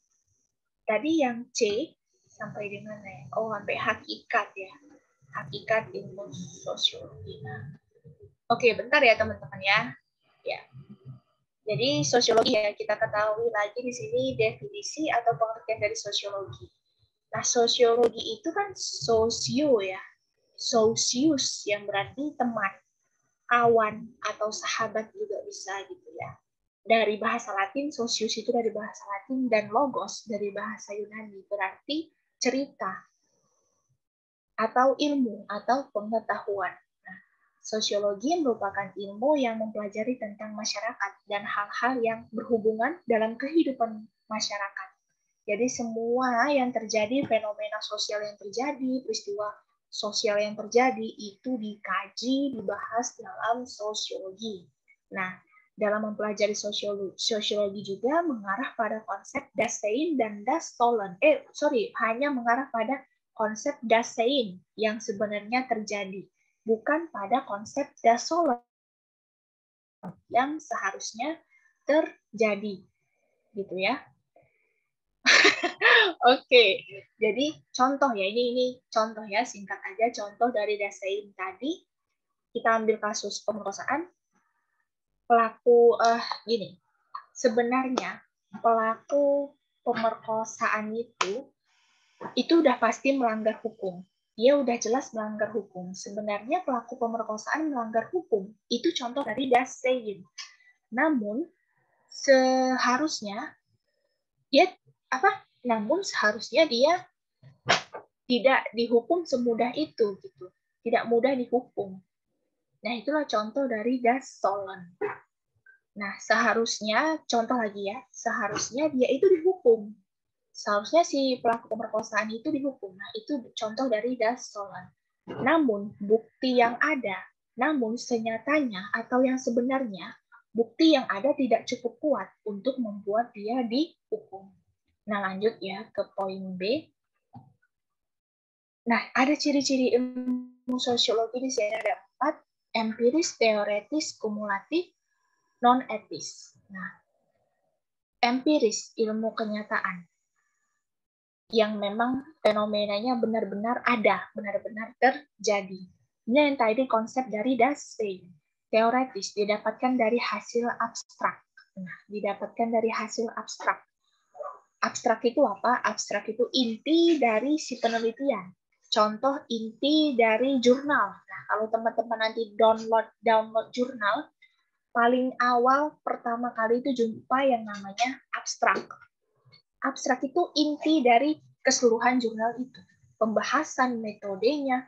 Tadi yang C sampai di mana ya? Oh, sampai hakikat ya. Hakikat ilmu sosiologi. Nah, oke, bentar ya teman-teman ya. Ya. Jadi sosiologi ya, kita ketahui lagi di sini definisi atau pengertian dari sosiologi. Nah, sosiologi itu kan sosio ya. Sosius yang berarti teman, kawan atau sahabat juga bisa gitu ya. Dari bahasa Latin, sosius itu dari bahasa Latin, dan logos dari bahasa Yunani, berarti cerita, atau ilmu, atau pengetahuan. Nah, Sosiologi merupakan ilmu yang mempelajari tentang masyarakat dan hal-hal yang berhubungan dalam kehidupan masyarakat. Jadi semua yang terjadi, fenomena sosial yang terjadi, peristiwa sosial yang terjadi, itu dikaji, dibahas dalam sosiologi. Nah, dalam mempelajari sosiologi juga mengarah pada konsep das Sein dan das Tollen. Hanya mengarah pada konsep das Sein yang sebenarnya terjadi, bukan pada konsep das Sollen yang seharusnya terjadi, gitu ya. Oke, jadi contoh ya, ini contoh ya, singkat aja contoh dari das Sein tadi. Kita ambil kasus pemerkosaan. Pelaku gini, sebenarnya pelaku pemerkosaan itu udah pasti melanggar hukum. Dia udah jelas melanggar hukum. Sebenarnya pelaku pemerkosaan melanggar hukum. Itu contoh dari das Sein. Namun seharusnya dia tidak dihukum semudah itu gitu. Tidak mudah dihukum. Nah, itulah contoh dari das Sollen. Nah, seharusnya contoh lagi ya, seharusnya dia itu dihukum. Seharusnya si pelaku pemerkosaan itu dihukum. Nah, itu contoh dari das Sollen. Namun bukti yang ada, namun senyatanya atau yang sebenarnya bukti yang ada tidak cukup kuat untuk membuat dia dihukum. Nah, lanjut ya ke poin B. Nah, ada ciri-ciri ilmu sosiologi di sini ada 4, empiris, teoretis, kumulatif, non-etis. Nah, empiris, ilmu kenyataan, yang memang fenomenanya benar-benar ada, benar-benar terjadi. Ini yang tadi konsep dari das Sein. Teoretis, didapatkan dari hasil abstrak. Nah, didapatkan dari hasil abstrak. Abstrak itu apa? Abstrak itu inti dari si penelitian. Contoh inti dari jurnal. Nah, kalau teman-teman nanti download jurnal, paling awal pertama kali itu jumpa yang namanya abstrak. Abstrak itu inti dari keseluruhan jurnal itu. Pembahasan metodenya,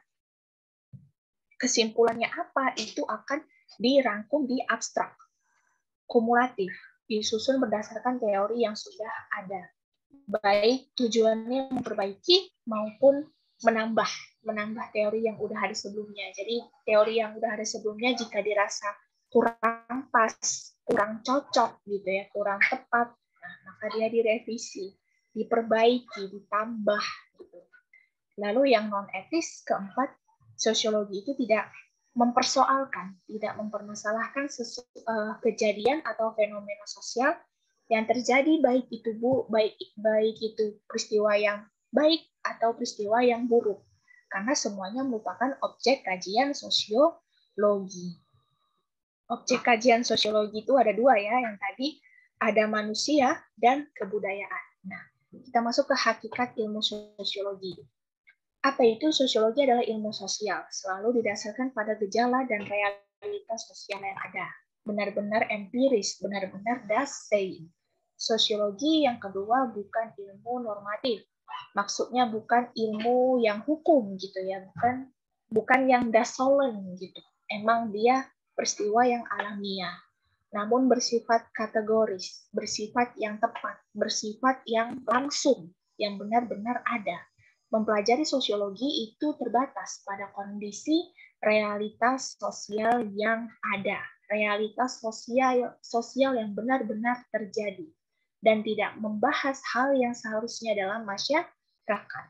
kesimpulannya apa, itu akan dirangkum di abstrak. Kumulatif, disusun berdasarkan teori yang sudah ada. Baik tujuannya memperbaiki maupun menambah teori yang udah ada sebelumnya. Jadi teori yang udah ada sebelumnya jika dirasa kurang pas, kurang cocok gitu ya, kurang tepat, nah, maka dia direvisi, diperbaiki, ditambah gitu. Lalu yang non etis keempat, sosiologi itu tidak mempersoalkan, tidak mempermasalahkan kejadian atau fenomena sosial yang terjadi, baik itu peristiwa yang baik atau peristiwa yang buruk, karena semuanya merupakan objek kajian sosiologi. Objek kajian sosiologi itu ada 2 ya, yang tadi ada manusia dan kebudayaan. Nah, kita masuk ke hakikat ilmu sosiologi. Apa itu? Sosiologi adalah ilmu sosial, selalu didasarkan pada gejala dan realitas sosial yang ada. Benar-benar empiris, benar-benar das Sein. Sosiologi yang kedua bukan ilmu normatif. Maksudnya bukan ilmu yang hukum gitu ya, bukan yang das Sollen gitu. Emang dia peristiwa yang alamiah, namun bersifat kategoris, bersifat yang tepat, bersifat yang langsung, yang benar-benar ada. Mempelajari sosiologi itu terbatas pada kondisi realitas sosial yang ada, realitas sosial yang benar-benar terjadi, dan tidak membahas hal yang seharusnya dalam masyarakat.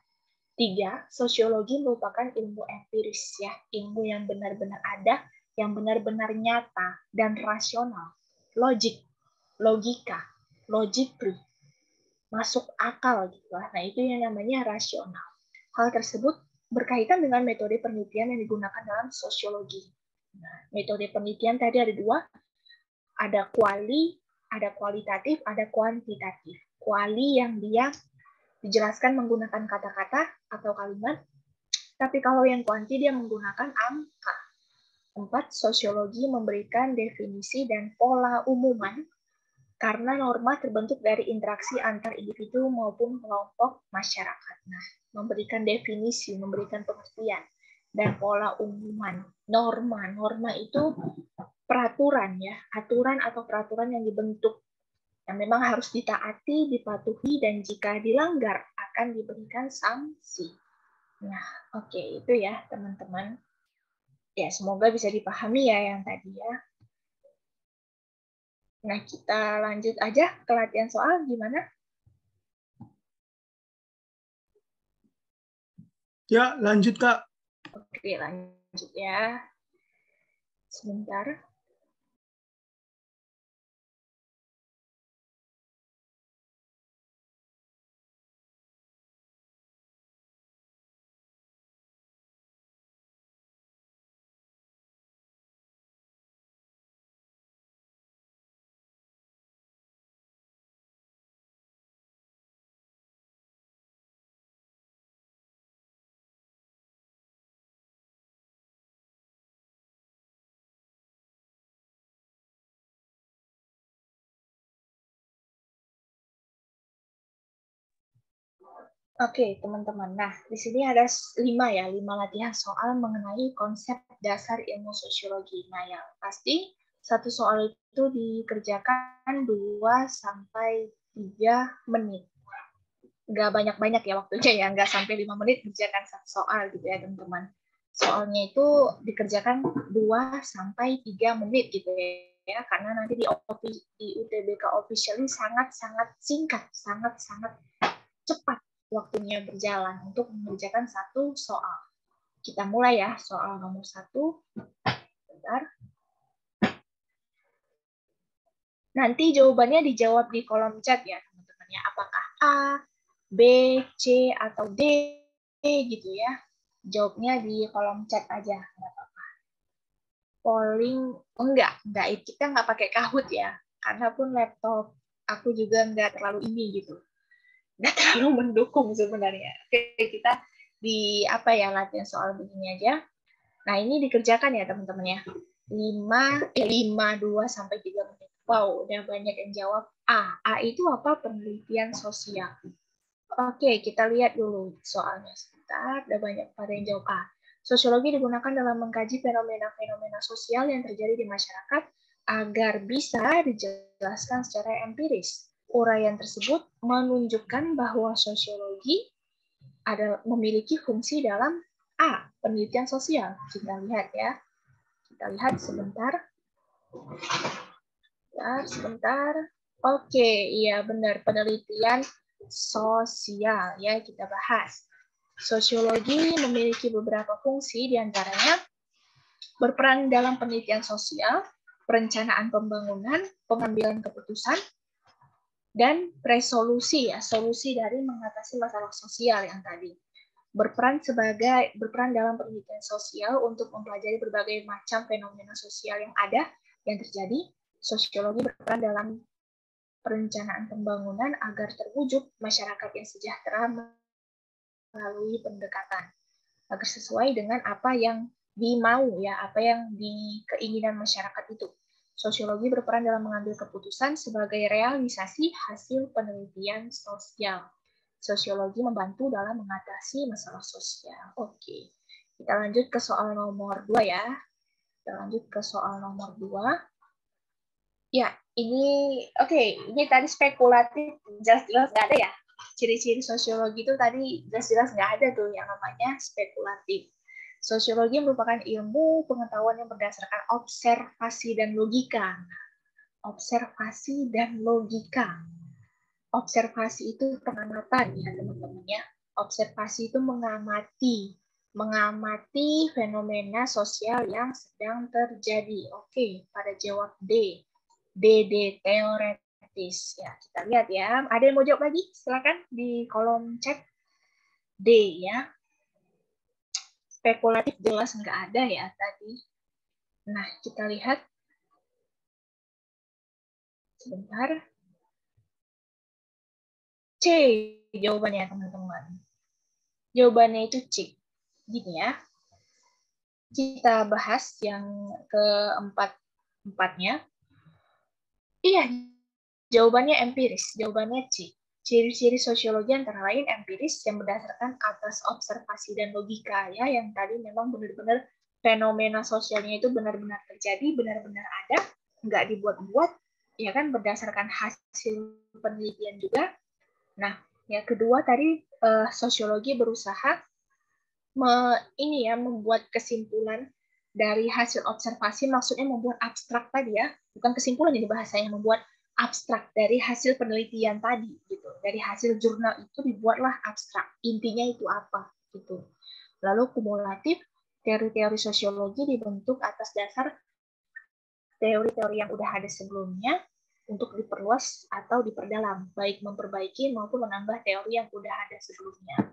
3, sosiologi merupakan ilmu empiris ya, ilmu yang benar-benar ada, yang benar-benar nyata dan rasional, logika, logically, masuk akal gitu lah. Nah, itu yang namanya rasional. Hal tersebut berkaitan dengan metode penelitian yang digunakan dalam sosiologi. Nah, metode penelitian tadi ada 2, ada kualitatif, ada kuantitatif. Kuali yang dia dijelaskan menggunakan kata-kata atau kalimat, tapi kalau yang kuanti dia menggunakan angka. 4, sosiologi memberikan definisi dan pola umuman karena norma terbentuk dari interaksi antar individu maupun kelompok masyarakat. Nah, memberikan definisi, memberikan pengertian. dan pola umuman. Norma itu peraturan ya, aturan atau peraturan yang dibentuk yang memang harus ditaati, dipatuhi, dan jika dilanggar akan diberikan sanksi. Nah, oke, itu ya teman-teman. Ya, semoga bisa dipahami ya yang tadi ya. Nah, kita lanjut aja ke latihan soal gimana? Ya, lanjut Kak. Oke, lanjut ya. Sebentar. Oke, teman-teman. Nah, di sini ada 5 latihan soal mengenai konsep dasar ilmu sosiologi. Nah, yang pasti satu soal itu dikerjakan 2-3 menit. Nggak banyak-banyak ya waktunya ya, nggak sampai 5 menit kerjakan satu soal gitu ya, teman-teman. Soalnya itu dikerjakan 2-3 menit gitu ya, karena nanti di UTBK officially sangat-sangat singkat, sangat-sangat cepat waktunya berjalan untuk mengerjakan satu soal. Kita mulai ya, soal nomor 1. Bentar. Nanti jawabannya dijawab di kolom chat ya, teman-teman ya. Apakah A, B, C, atau D gitu ya. Jawabnya di kolom chat aja, nggak apa-apa. Polling, enggak. Kita nggak pakai Kahoot ya. Karena pun laptop aku juga nggak terlalu ini gitu. Nggak terlalu mendukung sebenarnya. Oke, kita di latihan soal begini aja. Nah, ini dikerjakan ya teman-teman ya. 2-3 menit. Wow, udah banyak yang jawab A. A itu apa? Penelitian sosial. Oke, kita lihat dulu soalnya sebentar. Udah banyak pada yang jawab A. Sosiologi digunakan dalam mengkaji fenomena-fenomena sosial yang terjadi di masyarakat agar bisa dijelaskan secara empiris. Uraian tersebut menunjukkan bahwa sosiologi memiliki fungsi dalam A. Penelitian sosial. Kita lihat ya. Kita lihat sebentar. Sebentar. Oke, iya benar. Penelitian sosial ya kita bahas. Sosiologi memiliki beberapa fungsi, diantaranya berperan dalam penelitian sosial, perencanaan pembangunan, pengambilan keputusan, dan resolusi ya, solusi dari mengatasi masalah sosial yang tadi. Berperan dalam penelitian sosial untuk mempelajari berbagai macam fenomena sosial yang ada yang terjadi. Sosiologi berperan dalam perencanaan pembangunan agar terwujud masyarakat yang sejahtera melalui pendekatan agar sesuai dengan apa yang dimau ya, apa yang keinginan masyarakat itu. Sosiologi berperan dalam mengambil keputusan sebagai realisasi hasil penelitian sosial. Sosiologi membantu dalam mengatasi masalah sosial. Oke. Kita lanjut ke soal nomor 2 ya. Kita lanjut ke soal nomor 2. Ya, ini ini tadi spekulatif, jelas-jelas nggak ada ya. Ciri-ciri sosiologi itu tadi jelas-jelas nggak ada tuh yang namanya spekulatif. Sosiologi merupakan ilmu pengetahuan yang berdasarkan observasi dan logika. Observasi dan logika. Observasi itu pengamatan ya teman-teman ya. Observasi itu mengamati fenomena sosial yang sedang terjadi. Oke, pada jawab D. D teoretis. Ya, kita lihat ya. Ada yang mau jawab lagi? Silakan di kolom chat. D ya. Spekulatif jelas nggak ada ya tadi. Nah, kita lihat. Sebentar. C jawabannya teman-teman. Jawabannya itu C. Gini ya. Kita bahas yang keempatnya. Iya, jawabannya empiris. Jawabannya C. Ciri-ciri sosiologi antara lain empiris yang berdasarkan atas observasi dan logika ya, yang tadi memang benar-benar fenomena sosialnya itu benar-benar terjadi, benar-benar ada, nggak dibuat-buat, ya kan, berdasarkan hasil penelitian juga. Nah, yang kedua tadi sosiologi berusaha membuat kesimpulan dari hasil observasi, maksudnya membuat abstrak tadi ya, bukan kesimpulan ini bahasanya, membuat abstrak dari hasil penelitian tadi gitu. Dari hasil jurnal itu dibuatlah abstrak. Intinya itu apa gitu. Lalu kumulatif, teori-teori sosiologi dibentuk atas dasar teori-teori yang udah ada sebelumnya untuk diperluas atau diperdalam, baik memperbaiki maupun menambah teori yang udah ada sebelumnya.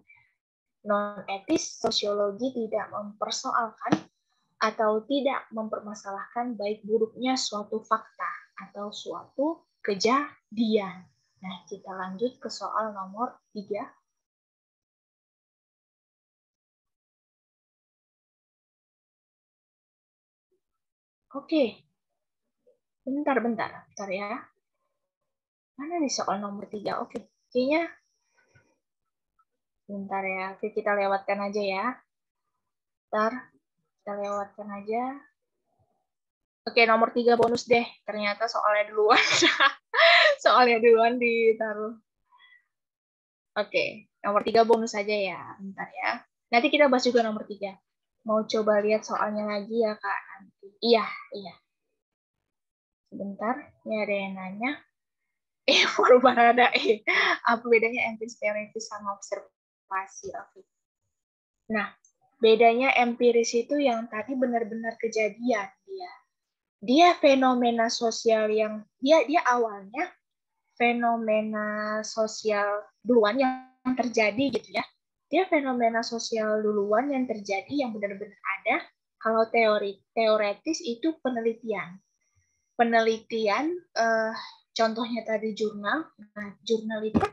Non-etis, sosiologi tidak mempersoalkan atau tidak mempermasalahkan baik buruknya suatu fakta atau suatu kejadian. Nah, kita lanjut ke soal nomor 3. Oke, bentar ya. Mana nih soal nomor 3? Oke, kayaknya bentar ya. Oke, kita lewatkan aja ya. Bentar, kita lewatkan aja. Oke, nomor 3 bonus deh. Ternyata soalnya duluan. Soalnya duluan ditaruh. Oke, nomor 3 bonus saja ya. Bentar ya. Nanti kita bahas juga nomor 3. Mau coba lihat soalnya lagi ya, Kak? Nanti. Iya. Sebentar, ini ada yang nanya. Perubahan ada. Apa bedanya empiris teoritis sama observasi? Oke. Nah, bedanya empiris itu yang tadi benar-benar kejadian dia. Dia fenomena sosial yang dia awalnya fenomena sosial duluan yang terjadi gitu ya. Dia fenomena sosial duluan yang terjadi yang benar-benar ada. Kalau teoretis itu penelitian. Penelitian contohnya tadi jurnal. Nah, jurnal itu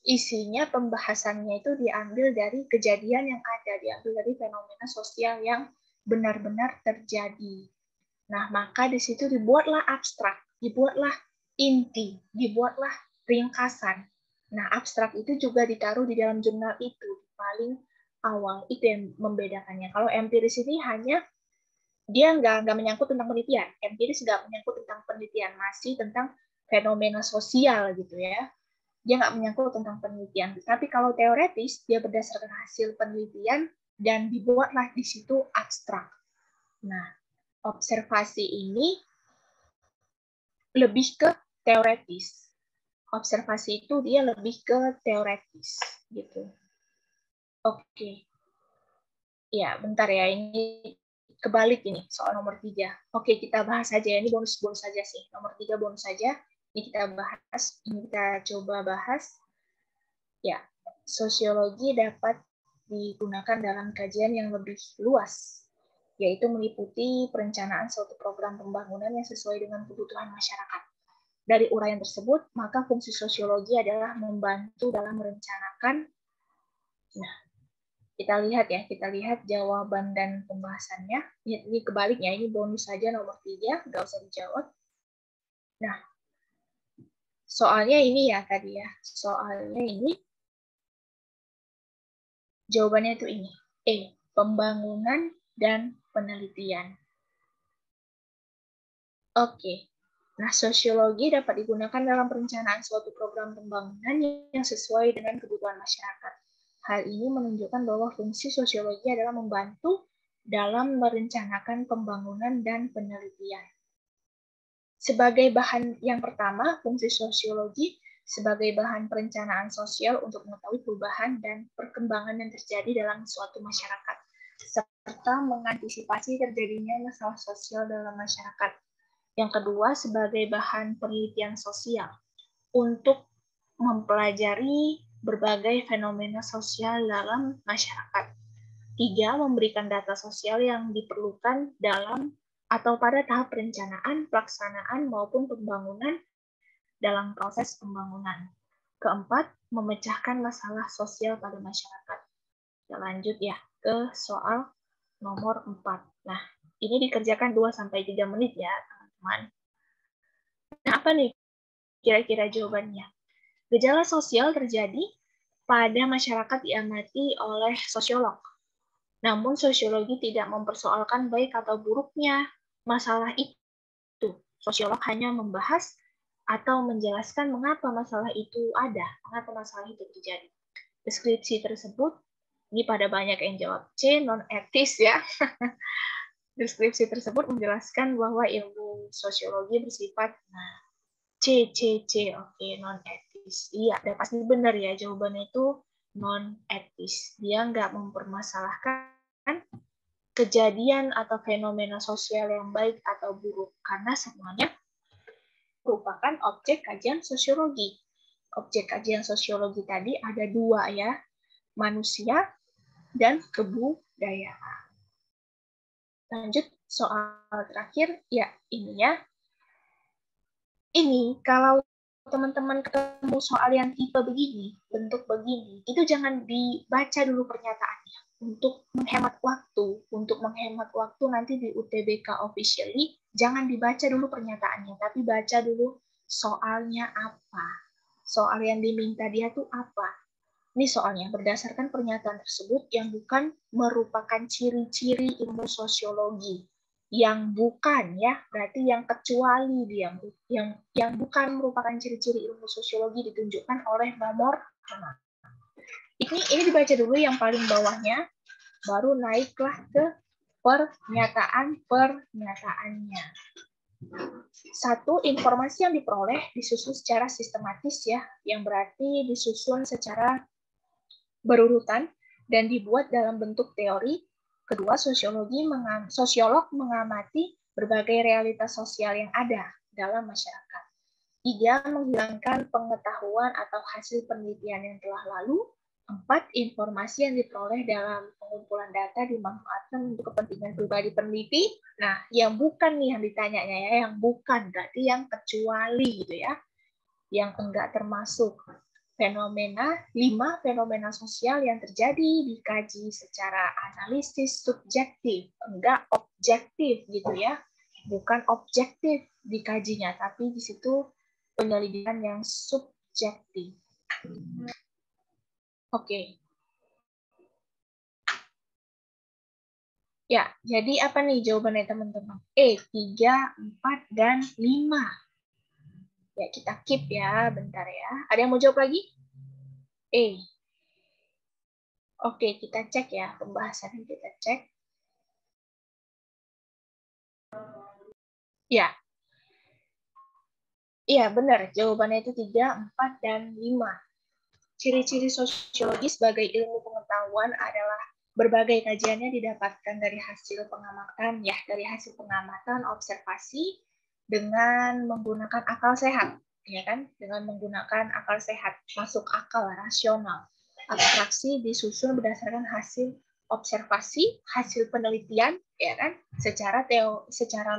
isinya pembahasannya itu diambil dari kejadian yang ada, diambil dari fenomena sosial yang benar-benar terjadi. Nah, maka di situ dibuatlah abstrak, dibuatlah inti, dibuatlah ringkasan. Nah, abstrak itu juga ditaruh di dalam jurnal itu, paling awal. Itu yang membedakannya. Kalau empiris ini hanya, dia nggak menyangkut tentang penelitian. Empiris nggak menyangkut tentang penelitian, masih tentang fenomena sosial gitu ya. Dia nggak menyangkut tentang penelitian. Tapi kalau teoretis, dia berdasarkan hasil penelitian dan dibuatlah di situ abstrak. Nah, observasi ini lebih ke teoretis. Observasi itu dia lebih ke teoretis gitu. Oke. Ya, bentar ya, ini kebalik ini soal nomor 3. Oke, kita bahas saja. Ini bonus-bonus saja sih. Nomor 3 bonus saja. Ini kita bahas, ini kita coba bahas. Ya, sosiologi dapat digunakan dalam kajian yang lebih luas, yaitu meliputi perencanaan suatu program pembangunan yang sesuai dengan kebutuhan masyarakat. Dari uraian tersebut, maka fungsi sosiologi adalah membantu dalam merencanakan. Nah, kita lihat jawaban dan pembahasannya. Ini kebaliknya, ini bonus saja nomor 3, nggak usah dijawab. Nah, soalnya ini ya tadi ya, soalnya ini jawabannya itu ini. Pembangunan dan penelitian. Oke. Nah, sosiologi dapat digunakan dalam perencanaan suatu program pembangunan yang sesuai dengan kebutuhan masyarakat. Hal ini menunjukkan bahwa fungsi sosiologi adalah membantu dalam merencanakan pembangunan dan penelitian. Sebagai bahan yang pertama, fungsi sosiologi sebagai bahan perencanaan sosial untuk mengetahui perubahan dan perkembangan yang terjadi dalam suatu masyarakat, serta mengantisipasi terjadinya masalah sosial dalam masyarakat. Yang kedua, sebagai bahan penelitian sosial untuk mempelajari berbagai fenomena sosial dalam masyarakat. 3, memberikan data sosial yang diperlukan dalam atau pada tahap perencanaan, pelaksanaan, maupun pembangunan dalam proses pembangunan. Keempat, memecahkan masalah sosial pada masyarakat. Kita lanjut ya ke soal nomor 4. Nah, ini dikerjakan 2-3 menit ya, teman-teman. Nah, apa nih kira-kira jawabannya? Gejala sosial terjadi pada masyarakat diamati oleh sosiolog. Namun sosiologi tidak mempersoalkan baik atau buruknya masalah itu. Sosiolog hanya membahas atau menjelaskan mengapa masalah itu ada, mengapa masalah itu terjadi. Deskripsi tersebut, ini pada banyak yang jawab C, non-etis ya. Deskripsi tersebut menjelaskan bahwa ilmu sosiologi bersifat C, oke, non-etis. Iya, udah pasti benar ya, jawabannya itu non-etis. Dia nggak mempermasalahkan kejadian atau fenomena sosial yang baik atau buruk, karena semuanya merupakan objek kajian sosiologi. Objek kajian sosiologi tadi ada dua ya, manusia dan kebudayaan. Lanjut soal terakhir, ya ini ya. Ini kalau teman-teman ketemu soal yang tipe begini, bentuk begini, itu jangan dibaca dulu pernyataannya. Untuk menghemat waktu nanti di UTBK officially, jangan dibaca dulu pernyataannya, tapi baca dulu soalnya apa. Soal yang diminta dia tuh apa. Ini soalnya berdasarkan pernyataan tersebut yang bukan merupakan ciri-ciri ilmu sosiologi. Yang bukan ya, berarti yang kecuali dia yang bukan merupakan ciri-ciri ilmu sosiologi ditunjukkan oleh nomor 6. Ini dibaca dulu yang paling bawahnya, baru naiklah ke pernyataannya. Satu, informasi yang diperoleh disusun secara sistematis ya, yang berarti disusun secara berurutan dan dibuat dalam bentuk teori. Kedua, sosiolog mengamati berbagai realitas sosial yang ada dalam masyarakat. Tiga, menghilangkan pengetahuan atau hasil penelitian yang telah lalu. Empat, informasi yang diperoleh dalam pengumpulan data dimanfaatkan untuk kepentingan pribadi peneliti. Nah, yang bukan nih yang ditanyanya ya, yang bukan berarti yang kecuali gitu ya, yang enggak termasuk. Fenomena 5, fenomena sosial yang terjadi dikaji secara analisis subjektif, enggak objektif gitu ya, bukan objektif dikajinya, tapi di situ penyelidikan yang subjektif. Oke. Ya, jadi apa nih jawabannya teman-teman? 3, 4, dan 5. Ya, kita keep ya, bentar ya. Ada yang mau jawab lagi? Oke, kita cek ya, pembahasannya kita cek. Ya. Iya, benar. Jawabannya itu 3, 4, dan 5. Ciri-ciri sosiologi sebagai ilmu pengetahuan adalah berbagai kajiannya didapatkan dari hasil pengamatan, ya, dari hasil pengamatan, observasi, dengan menggunakan akal sehat, ya kan? Dengan menggunakan akal sehat, masuk akal, rasional. Abstraksi disusun berdasarkan hasil observasi, hasil penelitian, ya kan? Secara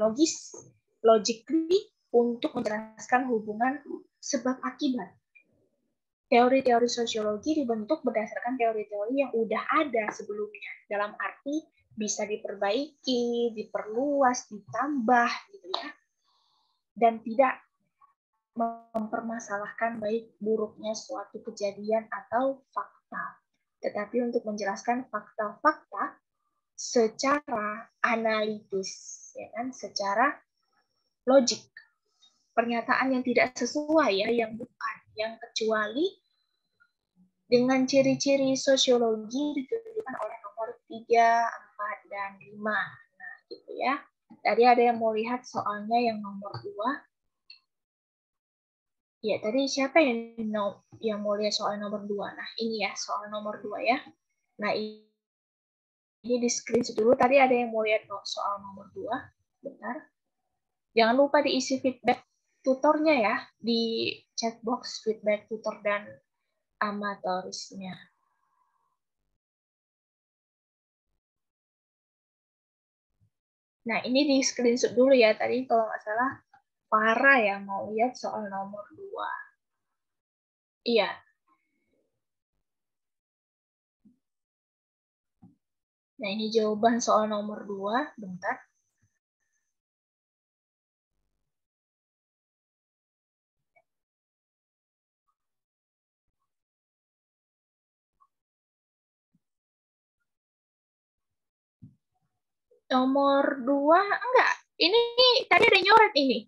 logis, logically, untuk menjelaskan hubungan sebab akibat. Teori-teori sosiologi dibentuk berdasarkan teori-teori yang udah ada sebelumnya. Dalam arti bisa diperbaiki, diperluas, ditambah gitu ya. Dan tidak mempermasalahkan baik buruknya suatu kejadian atau fakta. Tetapi untuk menjelaskan fakta-fakta secara analitis, ya kan, secara logik. Pernyataan yang tidak sesuai ya, yang bukan, yang kecuali dengan ciri-ciri sosiologi ditunjukkan oleh nomor 3, 4, dan 5. Nah, gitu ya. Tadi ada yang mau lihat soalnya yang nomor 2. Ya, tadi siapa yang mau lihat soal nomor 2? Nah, ini ya, soal nomor 2 ya. Nah, ini di screenshot dulu. Tadi ada yang mau lihat soal nomor 2. Bentar. Jangan lupa diisi feedback tutornya ya, di chat box feedback tutor dan amatorisnya. Nah, ini di screenshot dulu ya. Tadi kalau nggak salah, Farah yang mau lihat soal nomor 2. Iya. Nah, ini jawaban soal nomor 2. Bentar. Nomor 2, enggak. Ini tadi ada nyoret ini.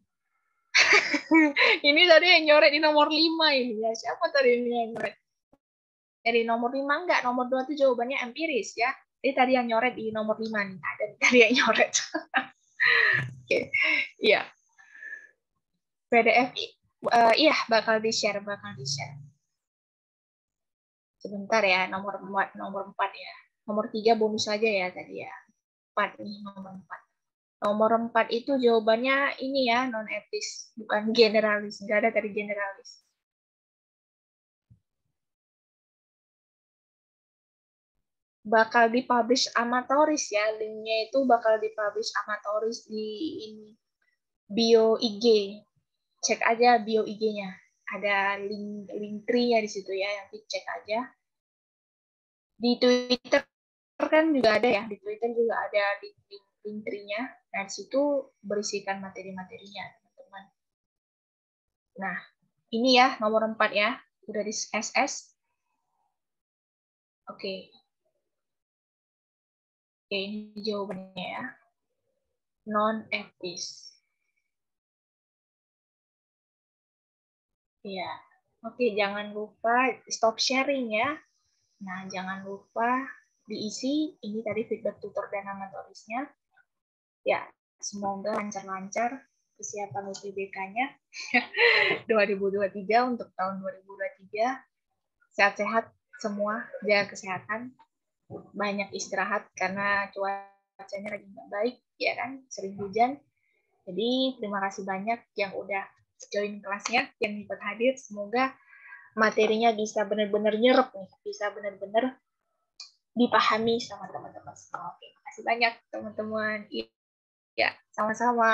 Ini tadi yang nyoret di nomor 5 ini ya. Siapa tadi ini yang nyoret? Dari nomor 5 enggak. Nomor 2 itu jawabannya empiris ya. Jadi tadi yang nyoret di nomor 5 nih. Ada tadi yang nyoret. Oke. Iya. PDF iya bakal di-share. Sebentar ya, nomor 4 ya. Nomor 3 bonus saja ya tadi ya. 4 nih, nomor 4. Nomor 4 itu jawabannya ini ya, non etis, bukan generalis. Nggak ada tadi generalis. Bakal dipublish amatoris ya, linknya itu bakal dipublish amatoris di ini, bio IG. Cek aja bio IG-nya. Ada link tree-nya di situ ya, yang dicek aja. Di Twitter kan juga ada ya, di Twitter juga ada link tree-nya. Nah, di situ berisikan materi-materinya, teman-teman. Nah, ini ya nomor 4 ya, udah di SS. Oke. Oke, ini jawabannya ya. Non-etis. Iya. Oke, jangan lupa stop sharing ya. Nah, jangan lupa diisi. Ini tadi feedback tutor dan amatorisnya. Ya, semoga lancar-lancar persiapan UTBK-nya 2023 untuk tahun 2023. Sehat-sehat semua, jaga kesehatan. Banyak istirahat karena cuacanya lagi nggak baik, ya kan? Sering hujan. Jadi terima kasih banyak yang udah join kelasnya, yang ikut hadir. Semoga materinya bisa benar-benar nyerap nih, bisa benar-benar dipahami sama teman-teman semua. Oke, terima kasih banyak teman-teman. Ya, sama-sama.